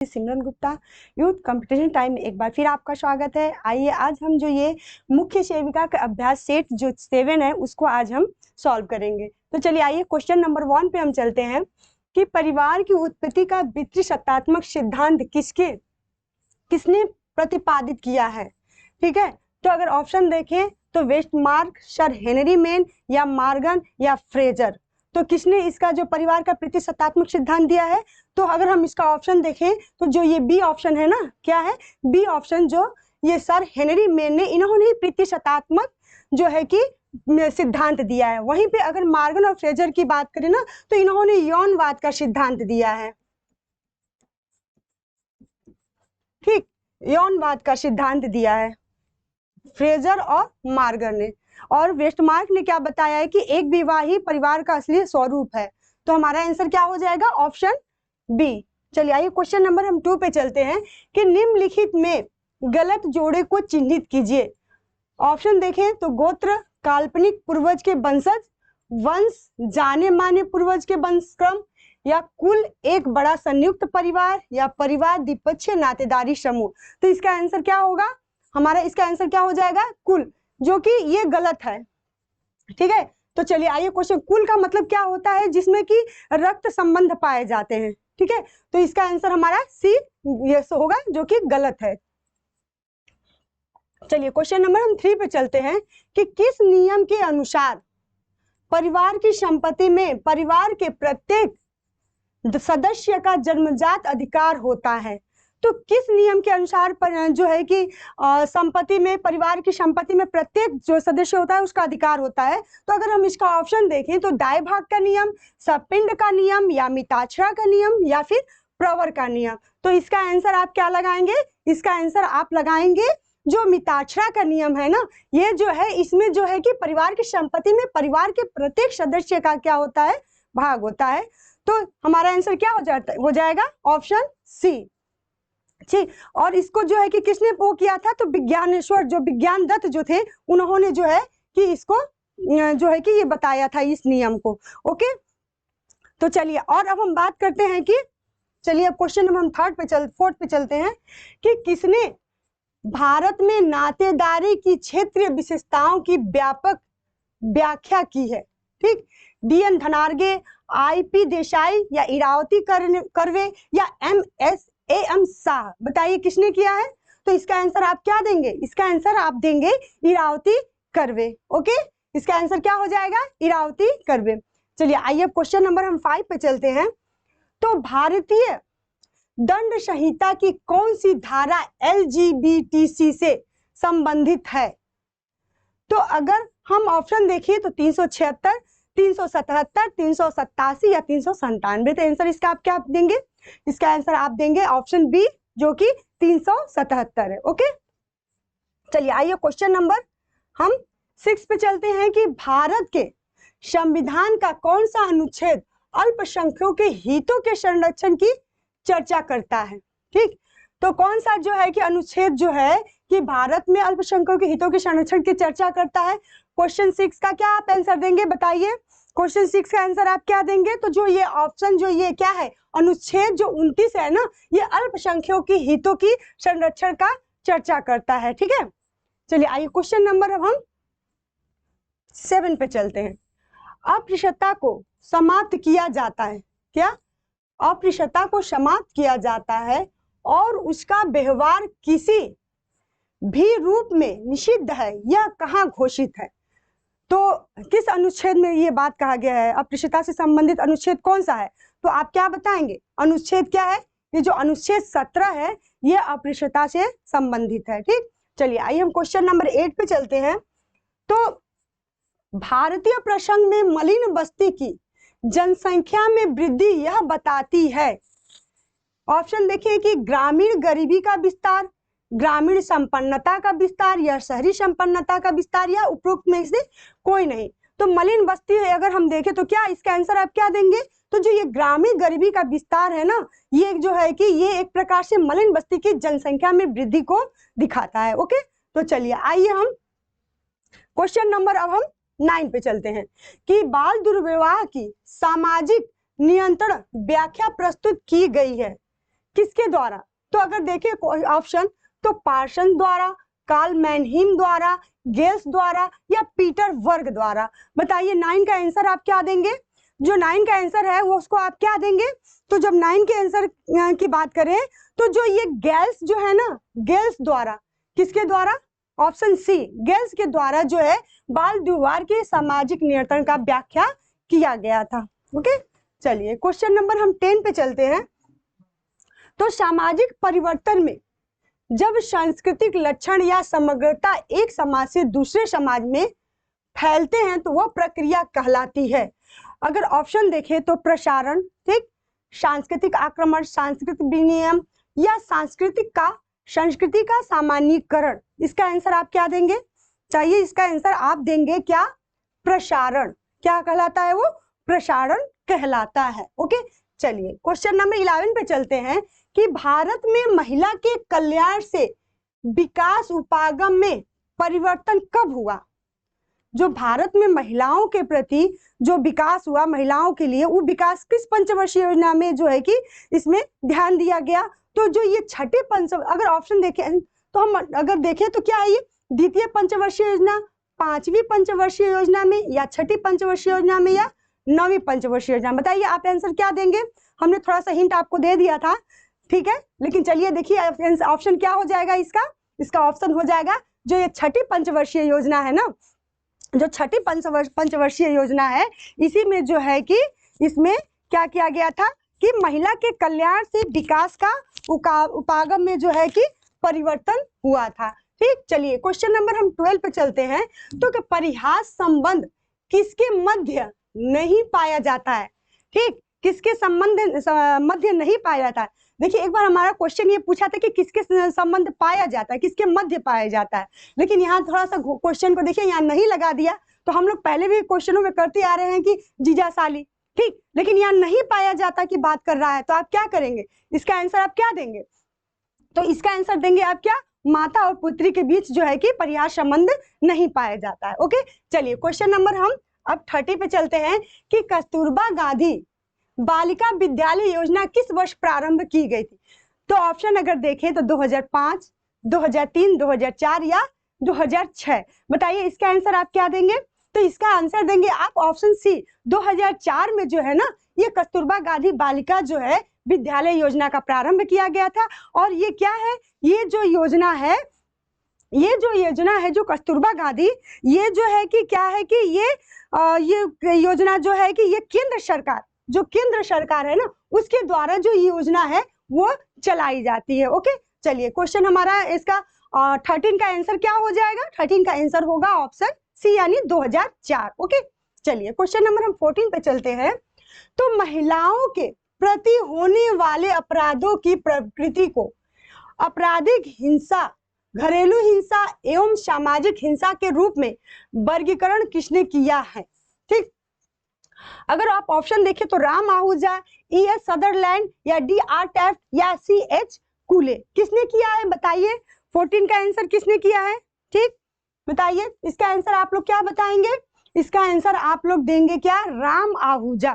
सिमरन Gupta youth competition time में एक बार फिर आपका स्वागत है। आइए आज हम जो ये मुख्य सेविका का अभ्यास सेट जो 7 है उसको आज हम सॉल्व करेंगे। तो चलिए आइए क्वेश्चन नंबर 1 पे हम चलते हैं कि परिवार की उत्पत्ति का वित्तीय-सत्तात्मक सिद्धांत किसने प्रतिपादित किया है। ठीक है, तो अगर ऑप्शन देखें तो वेस्टमार्क, सर हेनरी मेन या मॉर्गन या फ्रेजर। तो किसने इसका जो परिवार का प्रतिशतात्मक सिद्धांत दिया है। तो अगर हम इसका ऑप्शन देखें तो जो ये बी ऑप्शन है ना, क्या है बी ऑप्शन, जो ये सर हेनरी मेन ने इन्होंने ही प्रतिशतात्मक जो है कि सिद्धांत दिया है। वहीं पे अगर मॉर्गन और फ्रेजर की बात करें ना तो इन्होंने यौनवाद का सिद्धांत दिया है। ठीक, यौनवाद का सिद्धांत दिया है फ्रेजर और मॉर्गन ने। और वेस्टमार्क ने क्या बताया है कि एक विवाही परिवार का असली स्वरूप है। तो हमारा आंसर क्या हो जाएगा, ऑप्शन बी। चलिए आइए क्वेश्चन नंबर हम 2 पे चलते हैं कि निम्नलिखित में गलत जोड़े को चिन्हित कीजिए। ऑप्शन देखें तो गोत्र, काल्पनिक पूर्वज के वंशज, वंश, जाने माने पूर्वज के वंशक्रम, या कुल एक बड़ा संयुक्त परिवार, या परिवार द्विपक्षीय नातेदारी समूह। तो इसका आंसर क्या होगा, हमारा इसका आंसर क्या हो जाएगा, कुल, जो कि ये गलत है। ठीक है, तो चलिए आइए क्वेश्चन, कुल का मतलब क्या होता है, जिसमें कि रक्त संबंध पाए जाते हैं। ठीक है, तो इसका आंसर हमारा सी ये होगा, जो कि गलत है। चलिए क्वेश्चन नंबर हम 3 पे चलते हैं कि किस नियम के अनुसार परिवार की संपत्ति में परिवार के प्रत्येक सदस्य का जन्मजात अधिकार होता है। तो किस नियम के अनुसार जो है कि संपत्ति में, परिवार की संपत्ति में प्रत्येक जो सदस्य होता है उसका अधिकार होता है। तो अगर हम इसका ऑप्शन देखें तो दाय भाग का नियम, सपिंड का नियम, या मिताक्षरा का नियम, या फिर प्रवर का नियम। तो इसका आंसर आप क्या लगाएंगे, इसका आंसर आप लगाएंगे जो मिताक्षरा का नियम है ना, ये जो है इसमें जो है कि परिवार की संपत्ति में परिवार के प्रत्येक सदस्य का क्या होता है, भाग होता है। तो हमारा आंसर क्या हो जाएगा, ऑप्शन सी। ठीक, और इसको जो है कि किसने वो किया था, तो विज्ञानेश्वर, जो विज्ञान दत्त जो थे, उन्होंने जो है कि इसको जो है कि ये बताया था इस नियम को। ओके, तो चलिए और अब हम बात करते हैं कि चलिए अब क्वेश्चन नंबर हम 4 पे चलते हैं कि किसने भारत में नातेदारी की क्षेत्रीय विशेषताओं की व्यापक व्याख्या की है। ठीक, डी.एन. धनार्गे, आई.पी. देसाई, या इरावती कर्वे, या एम शाह। बताइए किसने किया है। तो इसका आंसर आप क्या देंगे, इसका आंसर आप देंगे इरावती कर्वे। ओके, इसका आंसर क्या हो जाएगा, इरावती कर्वे। चलिए आइए क्वेश्चन नंबर हम 5 पे चलते हैं। तो भारतीय दंड संहिता की कौन सी धारा LGBTC से संबंधित है। तो अगर हम ऑप्शन देखिए तो 376, 377, 387 या 397। तो आंसर इसका आप क्या देंगे, इसका आंसर आप देंगे ऑप्शन बी, जो कि 377 है। ओके, चलिए आइए क्वेश्चन नंबर हम 6 पे चलते हैं कि भारत के संविधान का कौन सा अनुच्छेद अल्पसंख्यकों के हितों के संरक्षण की चर्चा करता है। ठीक, तो कौन सा जो है कि अनुच्छेद जो है कि भारत में अल्पसंख्यकों के हितों के संरक्षण की चर्चा करता है। क्वेश्चन 6 का क्या आप आंसर देंगे, बताइए क्वेश्चन 6 का आंसर आप क्या देंगे। तो जो ये ऑप्शन जो ये क्या है, अनुच्छेद जो 29 है ना, ये अल्पसंख्यकों के हितों की संरक्षण का चर्चा करता है। ठीक है, चलिए आइए क्वेश्चन नंबर अब हम 7 पे चलते हैं। अस्पृश्यता को समाप्त किया जाता है, क्या अस्पृश्यता को समाप्त किया जाता है और उसका व्यवहार किसी भी रूप में निषिद्ध है, यह कहाँ घोषित है। तो किस अनुच्छेद में ये बात कहा गया है, अस्पृश्यता से संबंधित अनुच्छेद कौन सा है। तो आप क्या बताएंगे, अनुच्छेद क्या है, ये जो अनुच्छेद 17 है ये अस्पृश्यता से संबंधित है। ठीक, चलिए आइए हम क्वेश्चन नंबर 8 पे चलते हैं। तो भारतीय प्रसंग में मलिन बस्ती की जनसंख्या में वृद्धि यह बताती है। ऑप्शन देखिए कि ग्रामीण गरीबी का विस्तार, ग्रामीण संपन्नता का विस्तार, या शहरी संपन्नता का विस्तार, या उपरोक्त में से कोई नहीं। तो मलिन बस्ती अगर हम देखें तो क्या इसका आंसर आप क्या देंगे। तो जो ये ग्रामीण गरीबी का विस्तार है ना, ये जो है कि ये एक प्रकार से मलिन बस्ती की जनसंख्या में वृद्धि को दिखाता है। ओके, तो चलिए आइए हम क्वेश्चन नंबर अब हम 9 पे चलते हैं कि बाल दुर्व्यवहार की सामाजिक नियंत्रण व्याख्या प्रस्तुत की गई है। किसके द्वारा? तो अगर देखें ऑप्शन, तो पार्सन द्वारा, कार्ल मैनहीम द्वारा, गेल्स द्वारा या पीटर वर्ग द्वारा। बताइए 9 का आंसर आप क्या देंगे? जो 9 का आंसर है वो उसको आप क्या देंगे? तो जब 9 के आंसर की बात करें तो जो ये गेल्स जो है ना, गेल्स द्वारा, किसके द्वारा? ऑप्शन सी, गेल्स के द्वारा जो है बाल विवाह के सामाजिक नियंत्रण का व्याख्या किया गया था। ओके, चलिए क्वेश्चन नंबर हम 10 पे चलते हैं। तो सामाजिक परिवर्तन में जब सांस्कृतिक लक्षण या समग्रता एक समाज से दूसरे समाज में फैलते हैं तो वह प्रक्रिया कहलाती है। अगर ऑप्शन देखें तो प्रसारण, ठीक, सांस्कृतिक आक्रमण, सांस्कृतिक विनिमय या संस्कृति का सामान्यीकरण। इसका आंसर आप क्या देंगे? चाहिए इसका आंसर आप देंगे क्या? प्रसारण। क्या कहलाता है वो? प्रसारण कहलाता है। ओके, चलिए क्वेश्चन नंबर 11 पे चलते हैं कि भारत में महिला के कल्याण से विकास उपागम में परिवर्तन कब हुआ? जो भारत में महिलाओं के प्रति जो विकास हुआ, महिलाओं के लिए, वो विकास किस पंचवर्षीय योजना में जो है कि इसमें ध्यान दिया गया? तो जो ये छठे अगर ऑप्शन देखें तो हम अगर देखें तो क्या है ये? द्वितीय पंचवर्षीय योजना, 5वीं पंचवर्षीय योजना में, या छठी पंचवर्षीय योजना में, या 9वीं पंचवर्षीय योजना? बताइए आप आंसर क्या देंगे? हमने थोड़ा सा हिंट आपको दे दिया था, ठीक है, लेकिन चलिए देखिए ऑप्शन क्या हो जाएगा इसका? इसका ऑप्शन हो जाएगा जो ये छठी पंचवर्षीय योजना है ना, जो छठी पंचवर्षीय योजना है, इसी में जो है कि इसमें क्या किया गया था कि महिला के कल्याण से विकास का उपागम में जो है कि परिवर्तन हुआ था। ठीक, चलिए क्वेश्चन नंबर हम 12 पे चलते हैं। तो कि परिहास संबंध किसके मध्य नहीं पाया जाता है? ठीक, किसके संबंध मध्य नहीं पाया जाता है? देखिए एक बार हमारा क्वेश्चन ये पूछा था कि किसके संबंध पाया जाता है, किसके मध्य पाया जाता है, लेकिन यहाँ थोड़ा सा क्वेश्चन को देखिए यहाँ नहीं लगा दिया। तो हम लोग पहले भी क्वेश्चनों में करते आ रहे हैं कि जीजा साली, ठीक, लेकिन यहाँ नहीं पाया जाता की बात कर रहा है, तो आप क्या करेंगे? इसका आंसर आप क्या देंगे? तो इसका आंसर देंगे आप क्या? माता और पुत्री के बीच जो है कि परिहास संबंध नहीं पाया जाता है। ओके, चलिए क्वेश्चन नंबर हम अब 30 पे चलते हैं कि कस्तूरबा गांधी बालिका विद्यालय योजना किस वर्ष प्रारंभ की गई थी? तो ऑप्शन अगर देखें तो 2005, 2003, 2004 या 2006। बताइए इसका आंसर आप क्या देंगे? तो इसका आंसर देंगे आप ऑप्शन सी, 2004 में जो है ना ये कस्तूरबा गांधी बालिका जो है विद्यालय योजना का प्रारंभ किया गया था। और ये क्या है? ये जो योजना है, ये जो योजना है जो कस्तूरबा गांधी, ये जो है कि क्या है कि ये योजना जो है कि ये केंद्र सरकार, जो केंद्र सरकार है ना उसके द्वारा जो योजना है वो चलाई जाती है। ओके, चलिए क्वेश्चन हमारा इसका 13 का आंसर क्या हो जाएगा? 13 का आंसर होगा ऑप्शन सी यानी 2004। ओके, चलिए क्वेश्चन नंबर हम 14 पे चलते हैं। तो महिलाओं के प्रति होने वाले अपराधों की प्रकृति को आपराधिक हिंसा, घरेलू हिंसा एवं सामाजिक हिंसा के रूप में वर्गीकरण किसने किया है? ठीक, अगर आप ऑप्शन देखें तो राम आहूजा, E.S. सदरलैंड या D.R. टैफ्ट या C.H. कूले, किसने किया है? बताइए 14 का आंसर किसने किया है? ठीक, बताइए इसका आंसर आप लोग क्या बताएंगे? इसका आंसर आप लोग देंगे क्या? राम आहूजा।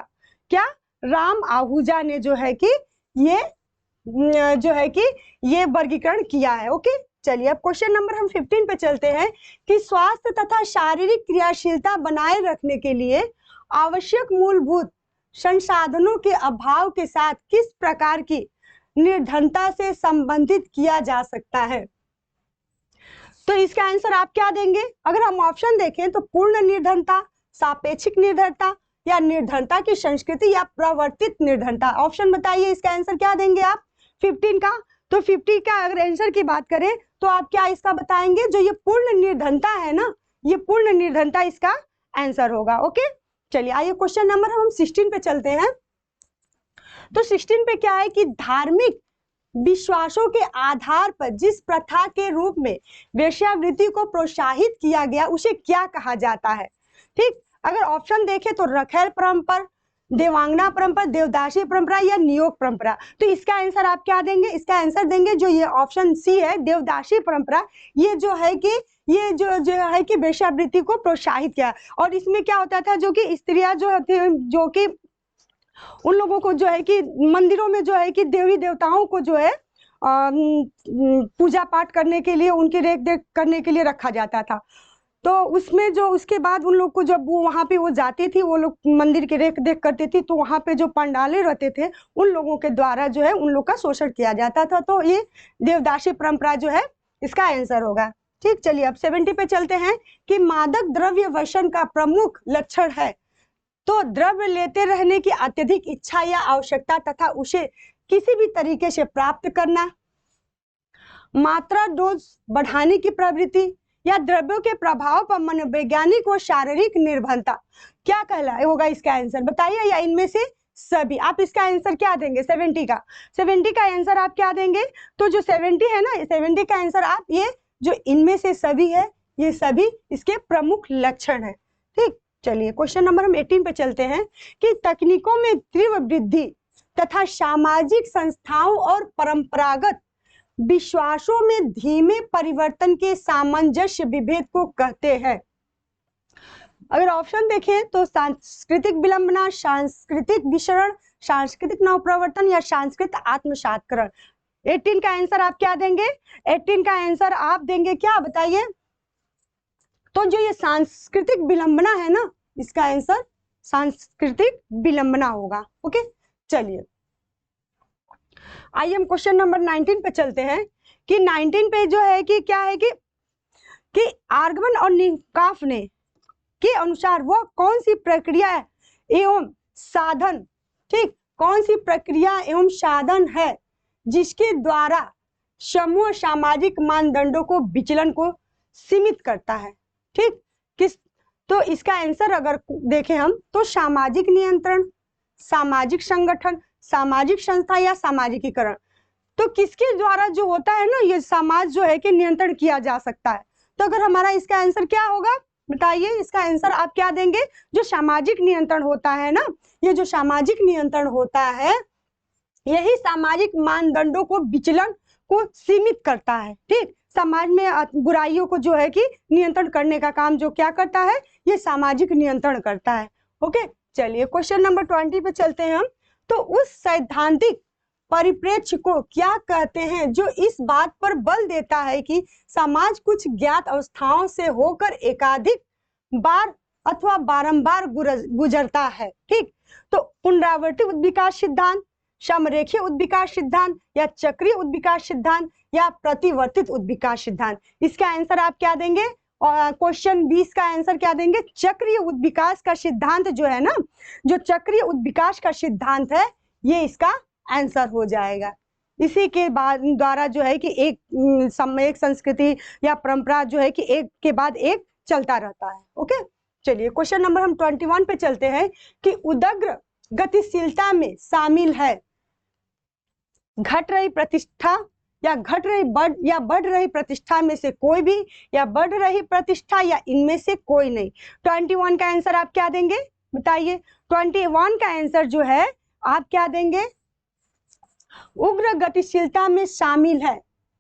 क्या? राम आहूजा ने जो है कि ये वर्गीकरण किया है। ओके, चलिए अब क्वेश्चन नंबर हम 15 पे चलते हैं कि स्वास्थ्य तथा शारीरिक क्रियाशीलता बनाए रखने के लिए आवश्यक मूलभूत संसाधनों के अभाव के साथ किस प्रकार की निर्धनता से संबंधित किया जा सकता है? तो इसका आंसर आप क्या देंगे? अगर हम ऑप्शन देखें तो पूर्ण निर्धनता, सापेक्षिक निर्धनता या निर्धनता की संस्कृति या प्रवर्तित निर्धनता। ऑप्शन बताइए इसका आंसर क्या देंगे आप 15 का? तो 50 का अगर आंसर की बात करें तो आप क्या इसका बताएंगे? जो ये पूर्ण निर्धनता है ना, ये पूर्ण निर्धनता इसका आंसर होगा। ओके, चलिए आइए क्वेश्चन नंबर हम 16 पे चलते हैं। तो 16 पे क्या है कि धार्मिक विश्वासों के आधार पर जिस प्रथा के रूप में वेश्यावृत्ति को प्रोत्साहित किया गया उसे क्या कहा जाता है? ठीक, अगर ऑप्शन देखें तो रखेल परंपरा, देवांगना परंपरा, देवदासी परंपरा या नियोग परंपरा। तो इसका आंसर आप क्या देंगे? इसका आंसर देंगे जो ये ऑप्शन सी है, देवदासी परंपरा। ये जो है कि वेश्यावृत्ति को प्रोत्साहित किया। और इसमें क्या होता था, जो कि स्त्रियां जो थी, जो कि उन लोगों को जो है कि मंदिरों में जो है कि देवी देवताओं को जो है पूजा पाठ करने के लिए, उनकी रेख देख करने के लिए रखा जाता था। तो उसमें जो उसके बाद उन लोग को जब वो वहाँ पे वो जाती थी, वो लोग मंदिर की रेख देख करती थी, तो वहाँ पे जो पंडाले रहते थे उन लोगों के द्वारा जो है उन लोग का शोषण किया जाता था। तो ये देवदासी परंपरा जो है इसका आंसर होगा। ठीक, चलिए अब 70 पे चलते हैं कि मादक द्रव्य व्यसन का प्रमुख लक्षण है। तो द्रव्य लेते रहने की अत्यधिक इच्छा या आवश्यकता तथा उसे किसी भी तरीके से प्राप्त करना, मात्रा डोज बढ़ाने की प्रवृत्ति, या द्रव्यों के प्रभाव पर मनोवैज्ञानिक और शारीरिक निर्भरता। क्या कहला होगा इसका आंसर, बताइए, या इनमें से सभी? आप इसका आंसर क्या देंगे? 70 का आंसर आप क्या देंगे? तो जो 70 है ना, 70 का आंसर आप ये जो इनमें से सभी है, ये सभी इसके प्रमुख लक्षण है। ठीक, चलिए क्वेश्चन नंबर हम 18 पे चलते हैं कि तकनीकों में तीव्र वृद्धि तथा सामाजिक संस्थाओं और परंपरागत विश्वासों में धीमे परिवर्तन के सामंजस्य विभेद को कहते हैं। अगर ऑप्शन देखें तो सांस्कृतिक विलंबना, सांस्कृतिक विसरण, सांस्कृतिक नवप्रवर्तन या सांस्कृतिक आत्मसात्करण। 18 का आंसर आप क्या देंगे? 18 का आंसर आप देंगे क्या, बताइए? तो जो ये सांस्कृतिक विलंबना है ना, इसका आंसर सांस्कृतिक विलंबना होगा। ओके, चलिए आइए हम क्वेश्चन नंबर 19 पे चलते हैं कि 19 पे जो है कि क्या है कि आर्गमन और निकाफ ने के अनुसार वह कौन सी प्रक्रिया एवं साधन, ठीक, कौन सी प्रक्रिया एवं साधन है जिसके द्वारा समूह सामाजिक मानदंडों को विचलन को सीमित करता है। ठीक, किस? तो इसका आंसर अगर देखें हम तो सामाजिक नियंत्रण, सामाजिक संगठन, सामाजिक संस्था या सामाजिकीकरण। तो किसके द्वारा जो होता है ना, ये समाज जो है कि नियंत्रण किया जा सकता है। तो अगर हमारा इसका आंसर क्या होगा, बताइए? इसका आंसर आप क्या देंगे? जो सामाजिक नियंत्रण होता है ना, ये जो सामाजिक नियंत्रण होता है, यही सामाजिक मानदंडों को विचलन को सीमित करता है। ठीक, समाज में बुराइयों को जो है कि नियंत्रण करने का काम जो क्या करता है, ये सामाजिक नियंत्रण करता है। ओके, चलिए क्वेश्चन नंबर 20 पे चलते हैं हम। तो उस सैद्धांतिक परिप्रेक्ष्य को क्या कहते हैं जो इस बात पर बल देता है कि समाज कुछ ज्ञात अवस्थाओं से होकर एकाधिक बार अथवा बारंबार गुजरता है। ठीक, तो पुनरावर्ती उद्विकास सिद्धांत, समरेखीय उद्विकास सिद्धांत या चक्रीय उद्विकास सिद्धांत या प्रतिवर्तित उद्विकास सिद्धांत। इसका आंसर आप क्या देंगे? और क्वेश्चन 20 का आंसर क्या देंगे? चक्रीय उद्विकास का सिद्धांत जो है ना, जो चक्रीय उद्विकास का सिद्धांत है, ये इसका आंसर हो जाएगा। इसी के बाद द्वारा जो है कि एक संस्कृति या परंपरा जो है कि एक के बाद एक चलता रहता है। ओके, चलिए क्वेश्चन नंबर हम 21 पे चलते हैं कि उदग्र गतिशीलता में शामिल है घट रही प्रतिष्ठा या बढ़ रही प्रतिष्ठा में से कोई भी, या बढ़ रही प्रतिष्ठा या इनमें से कोई नहीं। 21 का आंसर आप क्या देंगे, बताइए? 21 का आंसर जो है आप क्या देंगे? उग्र गतिशीलता में शामिल है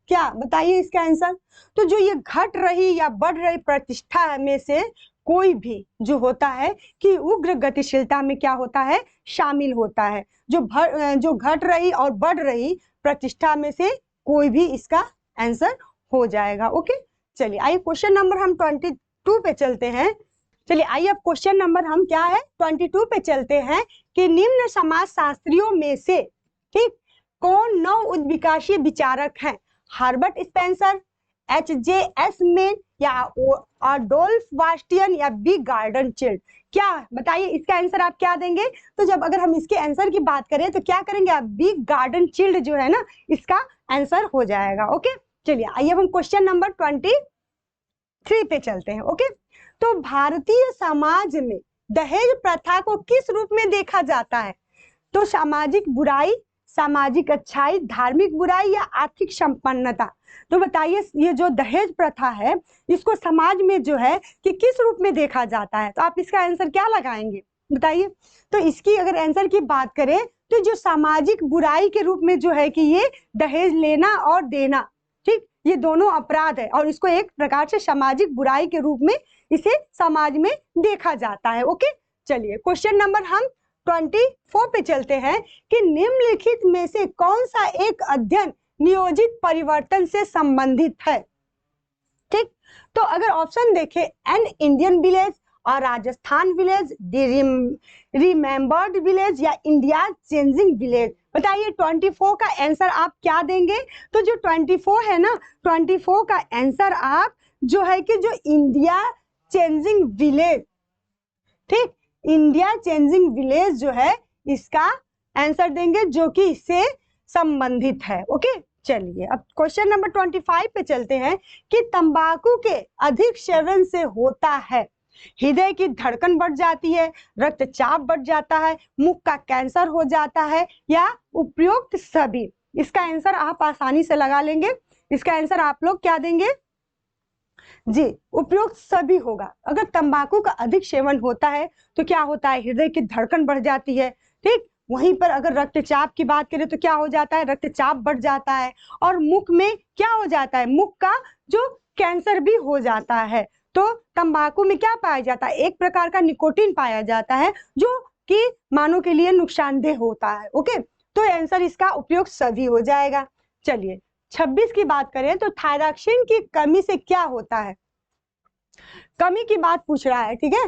क्या, बताइए इसका आंसर? तो जो ये घट रही या बढ़ रही प्रतिष्ठा में से कोई भी जो होता है कि उग्र गतिशीलता में क्या होता है, शामिल होता है। जो घट रही और बढ़ रही प्रतिष्ठा में से कोई भी इसका आंसर हो जाएगा। ओके, चलिए आइए क्वेश्चन नंबर हम 22 पे चलते हैं। चलिए आइए अब क्वेश्चन नंबर हम क्या है 22 पे चलते हैं कि निम्न समाज शास्त्रियों में से ठीक कौन नव उद्विकासीय विचारक हैं? हार्बर्ट स्पेंसर, H.J.S. मेन या अडोल्फ बास्टियन या बी गार्डन चिल्ड। क्या, बताइए इसका आंसर आप क्या देंगे? तो जब अगर हम इसके आंसर की बात करें तो क्या करेंगे आप? बी गार्डन चिल्ड जो है ना, इसका आंसर हो जाएगा। ओके, चलिए आइए हम क्वेश्चन नंबर 23 पे चलते हैं। ओके, तो भारतीय समाज में दहेज प्रथा को किस रूप में देखा जाता है? तो सामाजिक बुराई, सामाजिक अच्छाई, धार्मिक बुराई या आर्थिक संपन्नता। तो बताइए ये जो दहेज प्रथा है इसको समाज में जो है कि किस रूप में देखा जाता है? तो आप इसका आंसर क्या लगाएंगे, बताइए? तो इसकी अगर आंसर की बात करें तो जो सामाजिक बुराई के रूप में जो है कि ये दहेज लेना और देना, ठीक, ये दोनों अपराध है और इसको एक प्रकार से सामाजिक बुराई के रूप में इसे समाज में देखा जाता है। ओके, चलिए क्वेश्चन नंबर हम 24 पे चलते हैं कि निम्नलिखित में से कौन सा एक अध्ययन नियोजित परिवर्तन से संबंधित है। ठीक, तो अगर ऑप्शन देखें एन इंडियन विलेज और राजस्थान विलेज, रिमेम्बर्ड विलेज या इंडिया चेंजिंग विलेज, बताइए 24 का आंसर आप क्या देंगे। तो जो 24 है ना, 24 का आंसर आप जो है कि जो इंडिया चेंजिंग विलेज, ठीक, इंडिया चेंजिंग विलेज जो है इसका आंसर देंगे जो कि इससे संबंधित है। ओके, चलिए अब क्वेश्चन नंबर 25 पे चलते हैं कि तंबाकू के अधिक सेवन से होता है हृदय की धड़कन बढ़ जाती है, रक्तचाप बढ़ जाता है, मुख का कैंसर हो जाता है या उपयुक्त सभी। इसका आंसर आप आसानी से लगा लेंगे। इसका आंसर आप लोग क्या देंगे जी, उपयुक्त सभी होगा। अगर तंबाकू का अधिक सेवन होता है तो क्या होता है, हृदय की धड़कन बढ़ जाती है। ठीक, वहीं पर अगर रक्तचाप की बात करें तो क्या हो जाता है, रक्तचाप बढ़ जाता है और मुख में क्या हो जाता है, मुख का जो कैंसर भी हो जाता है। तो तंबाकू में क्या पाया जाता है, एक प्रकार का निकोटीन पाया जाता है जो कि मानव के लिए नुकसानदेह होता है। ओके, तो आंसर इसका उपयोग सभी हो जाएगा। चलिए 26 की बात करें तो थायरॉक्सिन की कमी से क्या होता है, कमी की बात पूछ रहा है। ठीक है,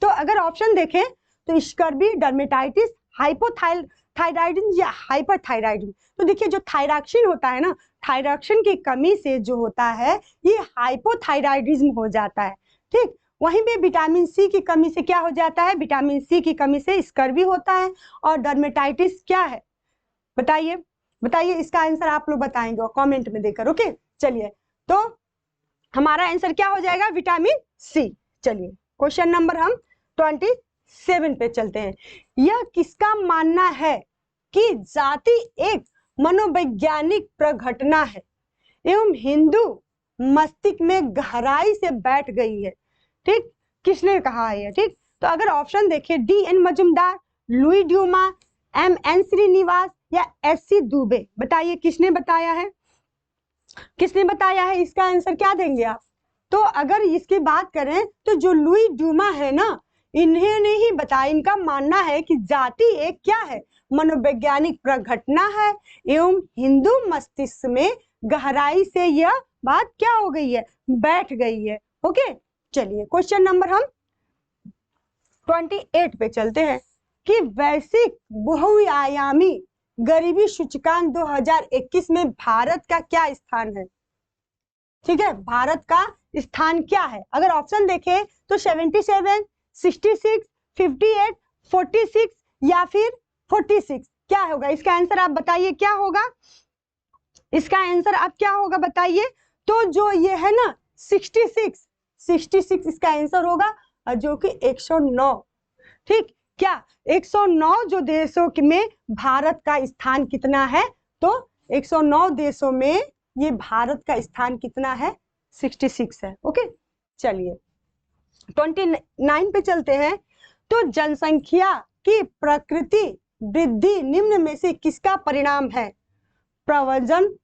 तो अगर ऑप्शन देखें तो स्कर्वी, डर्मेटाइटिस, हाइपोथायराइडिज्म या हाइपरथायराइडिज्म। तो देखिए जो थायरॉक्सिन होता है ना, थायरॉक्सिन की कमी से जो होता है ये हाइपोथायराइडिज्म हो जाता है। ठीक, वहीं पे विटामिन सी की कमी से क्या हो जाता है, विटामिन सी की कमी से स्कर्वी होता है। और डर्मेटाइटिस क्या है, बताइए बताइए, इसका आंसर आप लोग बताएंगे और कमेंट में देकर। ओके, चलिए तो हमारा आंसर क्या हो जाएगा, विटामिन सी। चलिए क्वेश्चन नंबर हम 27 पे चलते हैं। यह किसका मानना है कि जाति एक मनोवैज्ञानिक प्रघटना है एवं हिंदू मस्तिष्क में गहराई से बैठ गई है। ठीक, किसने कहा है? ठीक, तो अगर ऑप्शन देखिए D N Majumdar, Louis Dumont, M N Srinivas या एस सी दुबे, बताइए किसने बताया है, किसने बताया है, इसका आंसर क्या देंगे आप। तो अगर इसकी बात करें तो जो लुई ड्यूमा है ना, इन्होंने ही बताया, इनका मानना है कि जाति एक क्या है, मनोवैज्ञानिक प्रघटना है एवं हिंदू मस्तिष्क में गहराई से यह बात क्या हो गई है, बैठ गई है। ओके, चलिए क्वेश्चन नंबर हम 28 पे चलते हैं कि वैश्विक बहुआयामी गरीबी सूचकांक 2021 में भारत का क्या स्थान है। ठीक है, भारत का स्थान क्या है। अगर ऑप्शन देखें तो 77, 66, 58, 46 या फिर 46, क्या होगा इसका आंसर, आप बताइए क्या होगा, इसका आंसर आप क्या होगा बताइए। तो जो ये है ना 66 इसका आंसर होगा, जो कि 109। ठीक, क्या 109 जो देशों में भारत का स्थान कितना है, तो 109 देशों में ये भारत का स्थान कितना है, 66 है। ओके, चलिए 29 पे चलते हैं। तो जनसंख्या की प्रकृति वृद्धि निम्न में से किसका परिणाम है, प्रव्रजन,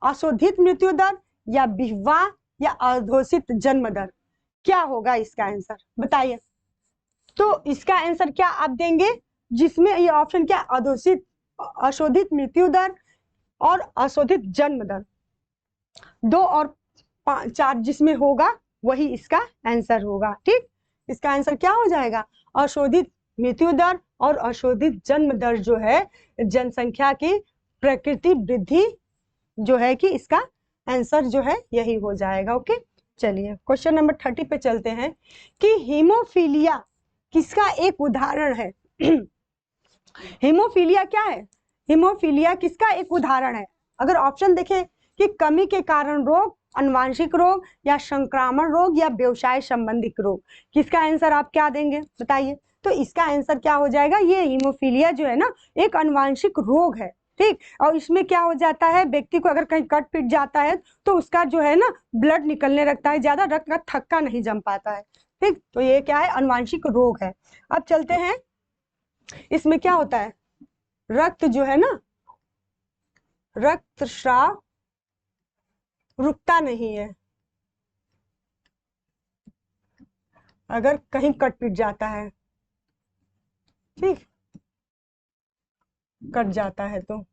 अशोधित मृत्यु दर या विवाह या अघोषित जन्म दर, क्या होगा इसका आंसर बताइए। तो इसका आंसर क्या आप देंगे, जिसमें ये ऑप्शन क्या, अघोषित, अशोधित मृत्यु दर और अशोधित जन्म दर, 2 और 4 जिसमें होगा वही इसका आंसर होगा। ठीक, इसका आंसर क्या हो जाएगा, अशोधित मृत्यु दर और अशोधित जन्म दर जो है जनसंख्या की प्रकृति वृद्धि जो है कि इसका आंसर जो है यही हो जाएगा। ओके, चलिए क्वेश्चन नंबर 30 पे चलते हैं कि हीमोफीलिया किसका एक उदाहरण है। हीमोफीलिया क्या है, हीमोफीलिया किसका एक उदाहरण है। अगर ऑप्शन देखें कि कमी के कारण रोग, अनुवांशिक रोग या संक्रामक रोग या व्यवसाय संबंधित रोग, किसका आंसर आप क्या देंगे बताइए। तो इसका आंसर क्या हो जाएगा, ये हीमोफीलिया जो है ना एक अनुवांशिक रोग है। ठीक, और इसमें क्या हो जाता है, व्यक्ति को अगर कहीं कट पिट जाता है तो उसका जो है ना ब्लड निकलने लगता है, ज्यादा रक्त का थक्का नहीं जम पाता है। ठीक, तो ये क्या है, अनुवांशिक रोग है। अब चलते हैं, इसमें क्या होता है, रक्त जो है ना, रक्तस्राव रुकता नहीं है, अगर कहीं कट पिट जाता है ठीक, कट जाता है तो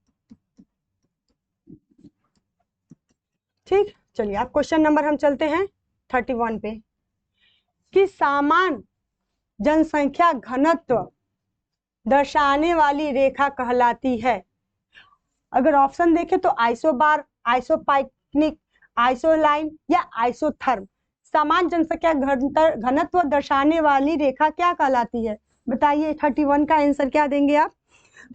ठीक। चलिए आप क्वेश्चन नंबर हम चलते हैं 31 पे कि समान जनसंख्या घनत्व दर्शाने वाली रेखा कहलाती है। अगर ऑप्शन देखें तो आइसोबार, आइसोपाइकनिक, आइसोलाइन या आइसोथर्म। समान जनसंख्या घनत्व दर्शाने वाली रेखा क्या कहलाती है? बताइए 31 का आंसर क्या देंगे आप?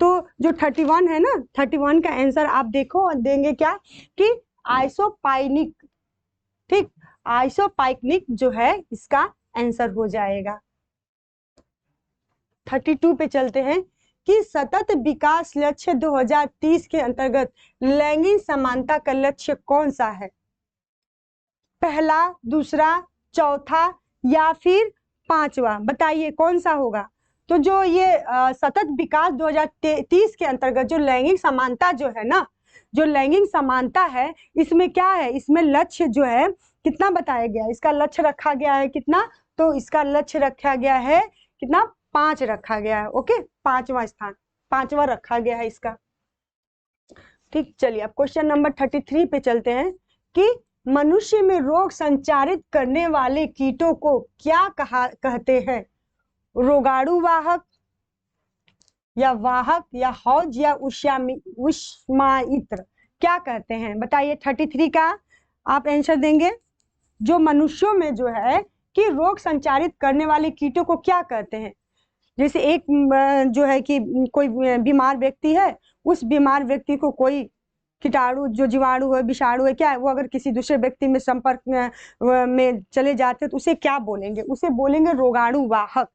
तो जो 31 है ना, 31 का आंसर आप देखो और देंगे क्या कि आइसोपाइनिक। ठीक, आइसोपाइकनिक जो है इसका आंसर हो जाएगा। 32 पे चलते हैं कि सतत विकास लक्ष्य 2030 के अंतर्गत लैंगिक समानता का लक्ष्य कौन सा है? पहला, दूसरा, चौथा या फिर पांचवा? बताइए कौन सा होगा? तो जो ये सतत विकास 2030 के अंतर्गत जो लैंगिक समानता जो है ना, जो लैंगिक समानता है, इसमें क्या है, इसमें लक्ष्य जो है कितना बताया गया है? इसका लक्ष्य रखा गया है कितना? तो इसका लक्ष्य रखा गया है कितना? 5 रखा गया है। ओके, 5वां स्थान, 5वां रखा गया है इसका। ठीक, चलिए अब क्वेश्चन नंबर 33 पे चलते हैं कि मनुष्य में रोग संचारित करने वाले कीटों को क्या कहते हैं? रोगाणु वाहक या वाहक या हौज या उष्माइत्र, क्या कहते हैं? बताइए 33 का आप आंसर देंगे। जो मनुष्यों में जो है कि रोग संचारित करने वाले कीटों को क्या कहते हैं? जैसे एक जो है कि कोई बीमार व्यक्ति है, उस बीमार व्यक्ति को कोई कीटाणु, जो जीवाणु है, विषाणु है, क्या है, वो अगर किसी दूसरे व्यक्ति में संपर्क में चले जाते हैं तो उसे क्या बोलेंगे? उसे बोलेंगे रोगाणु वाहक।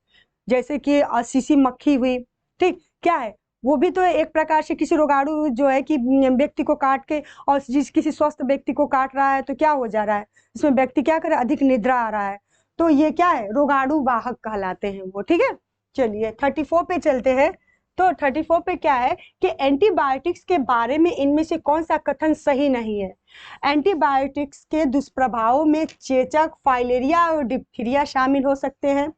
जैसे कि सीसी मक्खी हुई, ठीक, क्या है, वो भी तो एक प्रकार से किसी रोगाणु जो है कि व्यक्ति को काट के, और जिस किसी स्वस्थ व्यक्ति को काट रहा है तो क्या हो जा रहा है, इसमें व्यक्ति क्या करे, अधिक निद्रा आ रहा है, तो ये क्या है, रोगाणु वाहक कहलाते हैं वो। ठीक है, चलिए 34 पे चलते हैं। तो 34 पे क्या है कि एंटीबायोटिक्स के बारे में इनमें से कौन सा कथन सही नहीं है? एंटीबायोटिक्स के दुष्प्रभावों में चेचक, फाइलेरिया और डिप्थीरिया शामिल हो सकते हैं।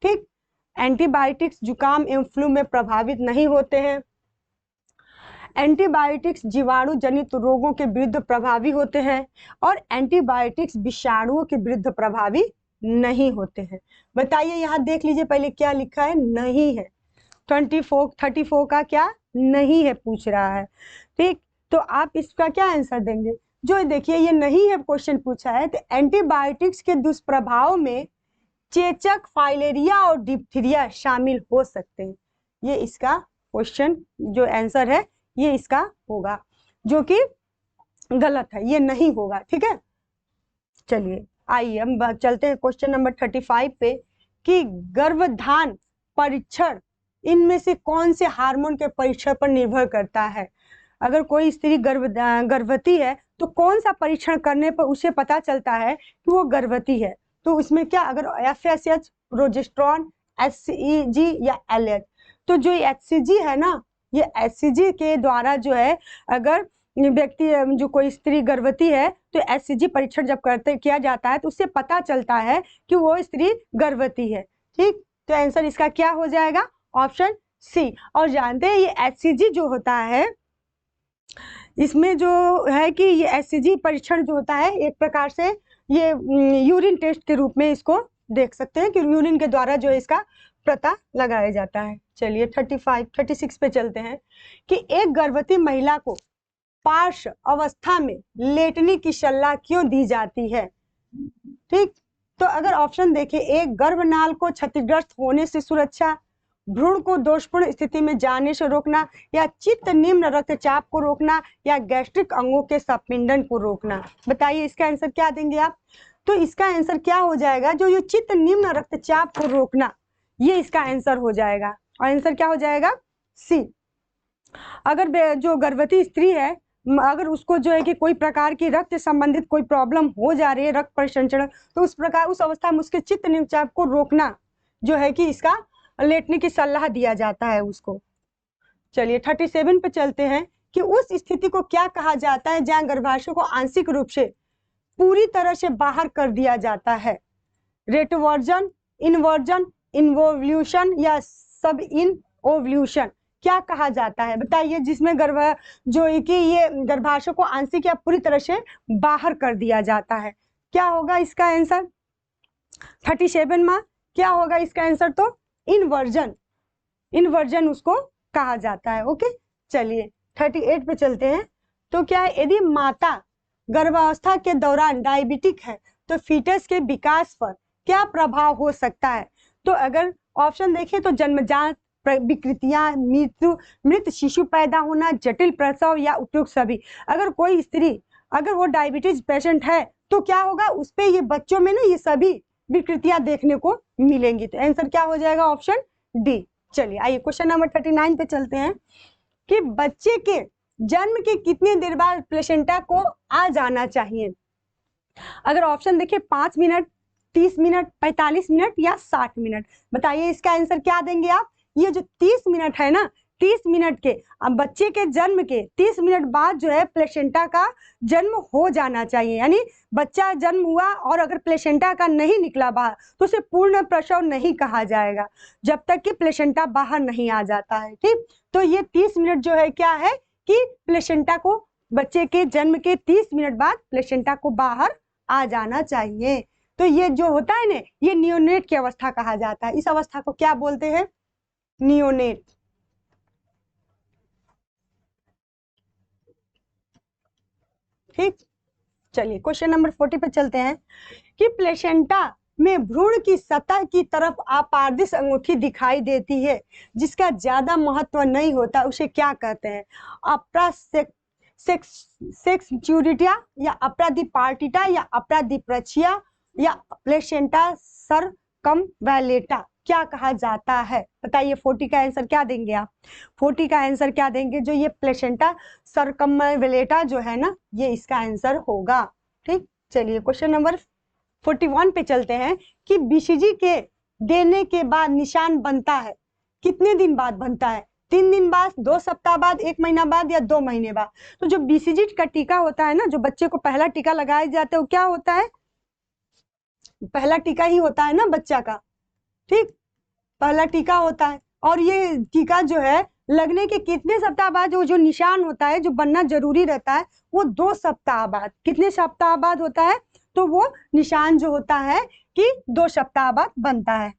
ठीक, एंटीबायोटिक्स जुकाम एवं फ्लू में प्रभावित नहीं होते हैं। एंटीबायोटिक्स जीवाणु जनित रोगों के विरुद्ध प्रभावी होते हैं और एंटीबायोटिक्स विषाणुओं के विरुद्ध प्रभावी नहीं होते हैं। बताइए यहाँ देख लीजिए पहले क्या लिखा है, नहीं है। 34 का क्या नहीं है पूछ रहा है। ठीक, तो आप इसका क्या आंसर देंगे? जो देखिए ये नहीं है क्वेश्चन पूछा है, तो एंटीबायोटिक्स के दुष्प्रभाव में चेचक, फाइलेरिया और डिप्थीरिया शामिल हो सकते हैं। ये इसका क्वेश्चन जो आंसर है ये इसका होगा, जो कि गलत है, ये नहीं होगा। ठीक है, चलिए आइए हम चलते हैं क्वेश्चन नंबर 35 पे कि गर्भधान परीक्षण इनमें से कौन से हार्मोन के परीक्षण पर निर्भर करता है? अगर कोई स्त्री गर्भवती है तो कौन सा परीक्षण करने पर उसे पता चलता है कि वो गर्भवती है? तो इसमें क्या, अगर FSH, प्रोजेस्टेरॉन, HCG या LH, तो जो HCG है ना, ये HCG के द्वारा जो है, अगर व्यक्ति जो कोई स्त्री गर्भवती है तो HCG परीक्षण जब किया जाता है तो उससे पता चलता है कि वो स्त्री गर्भवती है। ठीक, तो आंसर इसका क्या हो जाएगा? Option C. और जानते हैं ये HCG जो होता है, इसमें जो है कि ये HCG परीक्षण जो होता है एक प्रकार से ये यूरिन टेस्ट के रूप में इसको देख सकते हैं कि यूरिन के द्वारा जो है इसका पता लगाया जाता है। चलिए 36 पे चलते हैं कि एक गर्भवती महिला को पार्श्व अवस्था में लेटने की सलाह क्यों दी जाती है? ठीक, तो अगर ऑप्शन देखें, एक, गर्भनाल को क्षतिग्रस्त होने से सुरक्षा, भ्रूण को दोषपूर्ण स्थिति में जाने से रोकना, या चित्त निम्न रक्तचाप को रोकना, या गैस्ट्रिक अंगों के संपीड़न को रोकना। बताइए इसका आंसर क्या देंगे आप? तो इसका आंसर क्या हो जाएगा? जो ये चित्त निम्न रक्तचाप को रोकना, ये इसका आंसर हो जाएगा। और आंसर क्या हो जाएगा? सी। अगर जो गर्भवती स्त्री है, अगर उसको जो है कि कोई प्रकार की रक्त संबंधित कोई प्रॉब्लम हो जा रही है, रक्त परिसंचरण, तो उस प्रकार उस अवस्था में उसके चित्त निम्नचाप को रोकना जो है कि इसका लेटने की सलाह दिया जाता है उसको। चलिए 37 पे चलते हैं कि उस स्थिति को क्या कहा जाता है जहां गर्भाशय को आंशिक रूप से पूरी तरह से बाहर कर दिया जाता है? रेट्रोवर्जन, इन्वर्जन, इन्वोल्यूशन या सब इन ओव्यूशन क्या कहा जाता है, बताइए, जिसमें जो है कि ये गर्भाशय को आंशिक या पूरी तरह से बाहर कर दिया जाता है। क्या होगा इसका आंसर? 37 माँ क्या होगा इसका आंसर? तो इन्वर्जन, इन्वर्जन उसको कहा जाता है। ओके, चलिए 38 पे चलते हैं। तो क्या है, यदि माता गर्भावस्था के दौरान डायबिटिक है तो फीटस के विकास पर क्या प्रभाव हो सकता है? तो अगर ऑप्शन देखें तो जन्मजात विकृतियां, मृत शिशु पैदा होना, जटिल प्रसव या उपयुक्त सभी। अगर कोई स्त्री अगर वो डायबिटीज पेशेंट है तो क्या होगा, उस पे ये बच्चों में ना ये सभी विकृतियां देखने को मिलेंगी। तो आंसर क्या हो जाएगा? Option D. चलिए आइए क्वेश्चन नंबर 39 पे चलते हैं कि बच्चे के जन्म के कितने देर बाद प्लेसेंटा को आ जाना चाहिए? अगर ऑप्शन देखिए 5 मिनट, 30 मिनट, 45 मिनट या 60 मिनट, बताइए इसका आंसर क्या देंगे आप? ये जो 30 मिनट है ना, 30 मिनट के बच्चे के जन्म के 30 मिनट बाद जो है प्लेसेंटा का जन्म हो जाना चाहिए। यानी बच्चा जन्म हुआ और अगर प्लेसेंटा का नहीं निकला बाहर तो उसे पूर्ण प्रसव नहीं कहा जाएगा जब तक कि प्लेसेंटा बाहर नहीं आ जाता है। ठीक, तो ये 30 मिनट जो है क्या है कि प्लेसेंटा को बच्चे के जन्म के 30 मिनट बाद प्लेसेंटा को बाहर आ जाना चाहिए। तो ये जो होता है ना, ये नियोनेट की अवस्था कहा जाता है। इस अवस्था को क्या बोलते हैं? नियोनेट। ठीक, चलिए क्वेश्चन नंबर 40 पे चलते हैं कि प्लेसेंटा में भ्रूण की सतह की तरफ अपारदर्श अंगूठी दिखाई देती है जिसका ज्यादा महत्व नहीं होता, उसे क्या कहते हैं? सेक्सुरिटिया या अपराधिपार्टिटा या अपराधिप्रचिया या प्लेसेंटा सरकमवैलेटा क्या कहा जाता है? बताइए 40 का आंसर क्या देंगे आप? 40 का आंसर क्या देंगे? जो ये प्लेसेंटा सरकमवैलेटा जो है ना, ये इसका आंसर होगा। ठीक, चलिए क्वेश्चन नंबर 41 पे चलते हैं कि बीसीजी के देने के बाद निशान बनता है, कितने दिन बाद बनता है? 3 दिन बाद, 2 सप्ताह बाद, 1 महीना बाद या 2 महीने बाद? तो जो बीसीजी का टीका होता है ना, जो बच्चे को पहला टीका लगाया जाता है, वो क्या होता है? पहला टीका ही होता है ना बच्चा का। ठीक, पहला टीका होता है और ये टीका जो है लगने के कितने सप्ताह बाद जो निशान होता है, जो बनना जरूरी रहता है, वो 2 सप्ताह बाद। कितने सप्ताह बाद होता है? तो वो निशान जो होता है कि 2 सप्ताह बाद बनता है।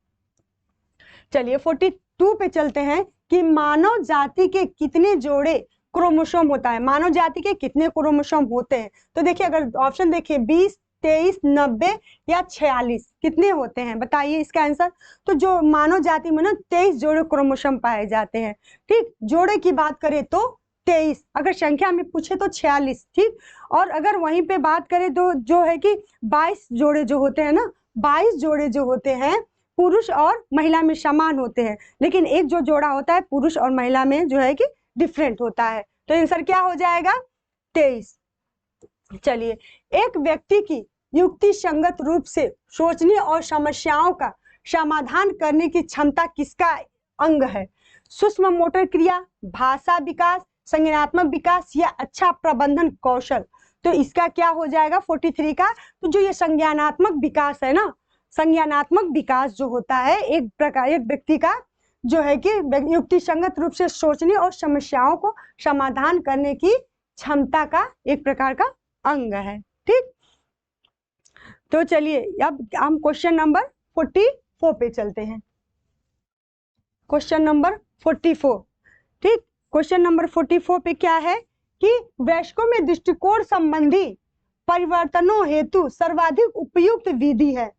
चलिए 42 पे चलते हैं कि मानव जाति के कितने जोड़े क्रोमोसोम होता है? मानव जाति के कितने क्रोमोसोम होते हैं? तो देखिए अगर ऑप्शन देखिए 20, 23, 90 या 46 कितने होते हैं? बताइए इसका आंसर। तो जो मानव जाति में ना 23 जोड़े क्रोमोसोम पाए जाते हैं। ठीक, जोड़े की बात करें तो 23, अगर संख्या में पूछे तो 46। ठीक, और अगर वहीं पे बात करें तो जो है कि 22 जोड़े जो होते हैं ना, 22 जोड़े जो होते हैं पुरुष और महिला में समान होते हैं, लेकिन एक जो जोड़ा होता है पुरुष और महिला में जो है कि डिफरेंट होता है। तो आंसर क्या हो जाएगा? 23। चलिए, एक व्यक्ति की युक्ति संगत रूप से सोचने और समस्याओं का समाधान करने की क्षमता किसका अंग है? सूक्ष्म मोटर क्रिया, भाषा विकास, संज्ञानात्मक विकास या अच्छा प्रबंधन कौशल? तो इसका क्या हो जाएगा 43 का? तो जो ये संज्ञानात्मक विकास है ना, संज्ञानात्मक विकास जो होता है एक प्रकार, एक व्यक्ति का जो है कि युक्ति संगत रूप से सोचने और समस्याओं को समाधान करने की क्षमता का एक प्रकार का अंग है। ठीक, तो चलिए अब हम क्वेश्चन नंबर 44 पे चलते हैं। Question number 44। ठीक, क्वेश्चन नंबर 44 पे क्या है कि वयस्कों में दृष्टिकोण संबंधी परिवर्तनों हेतु सर्वाधिक उपयुक्त विधि है?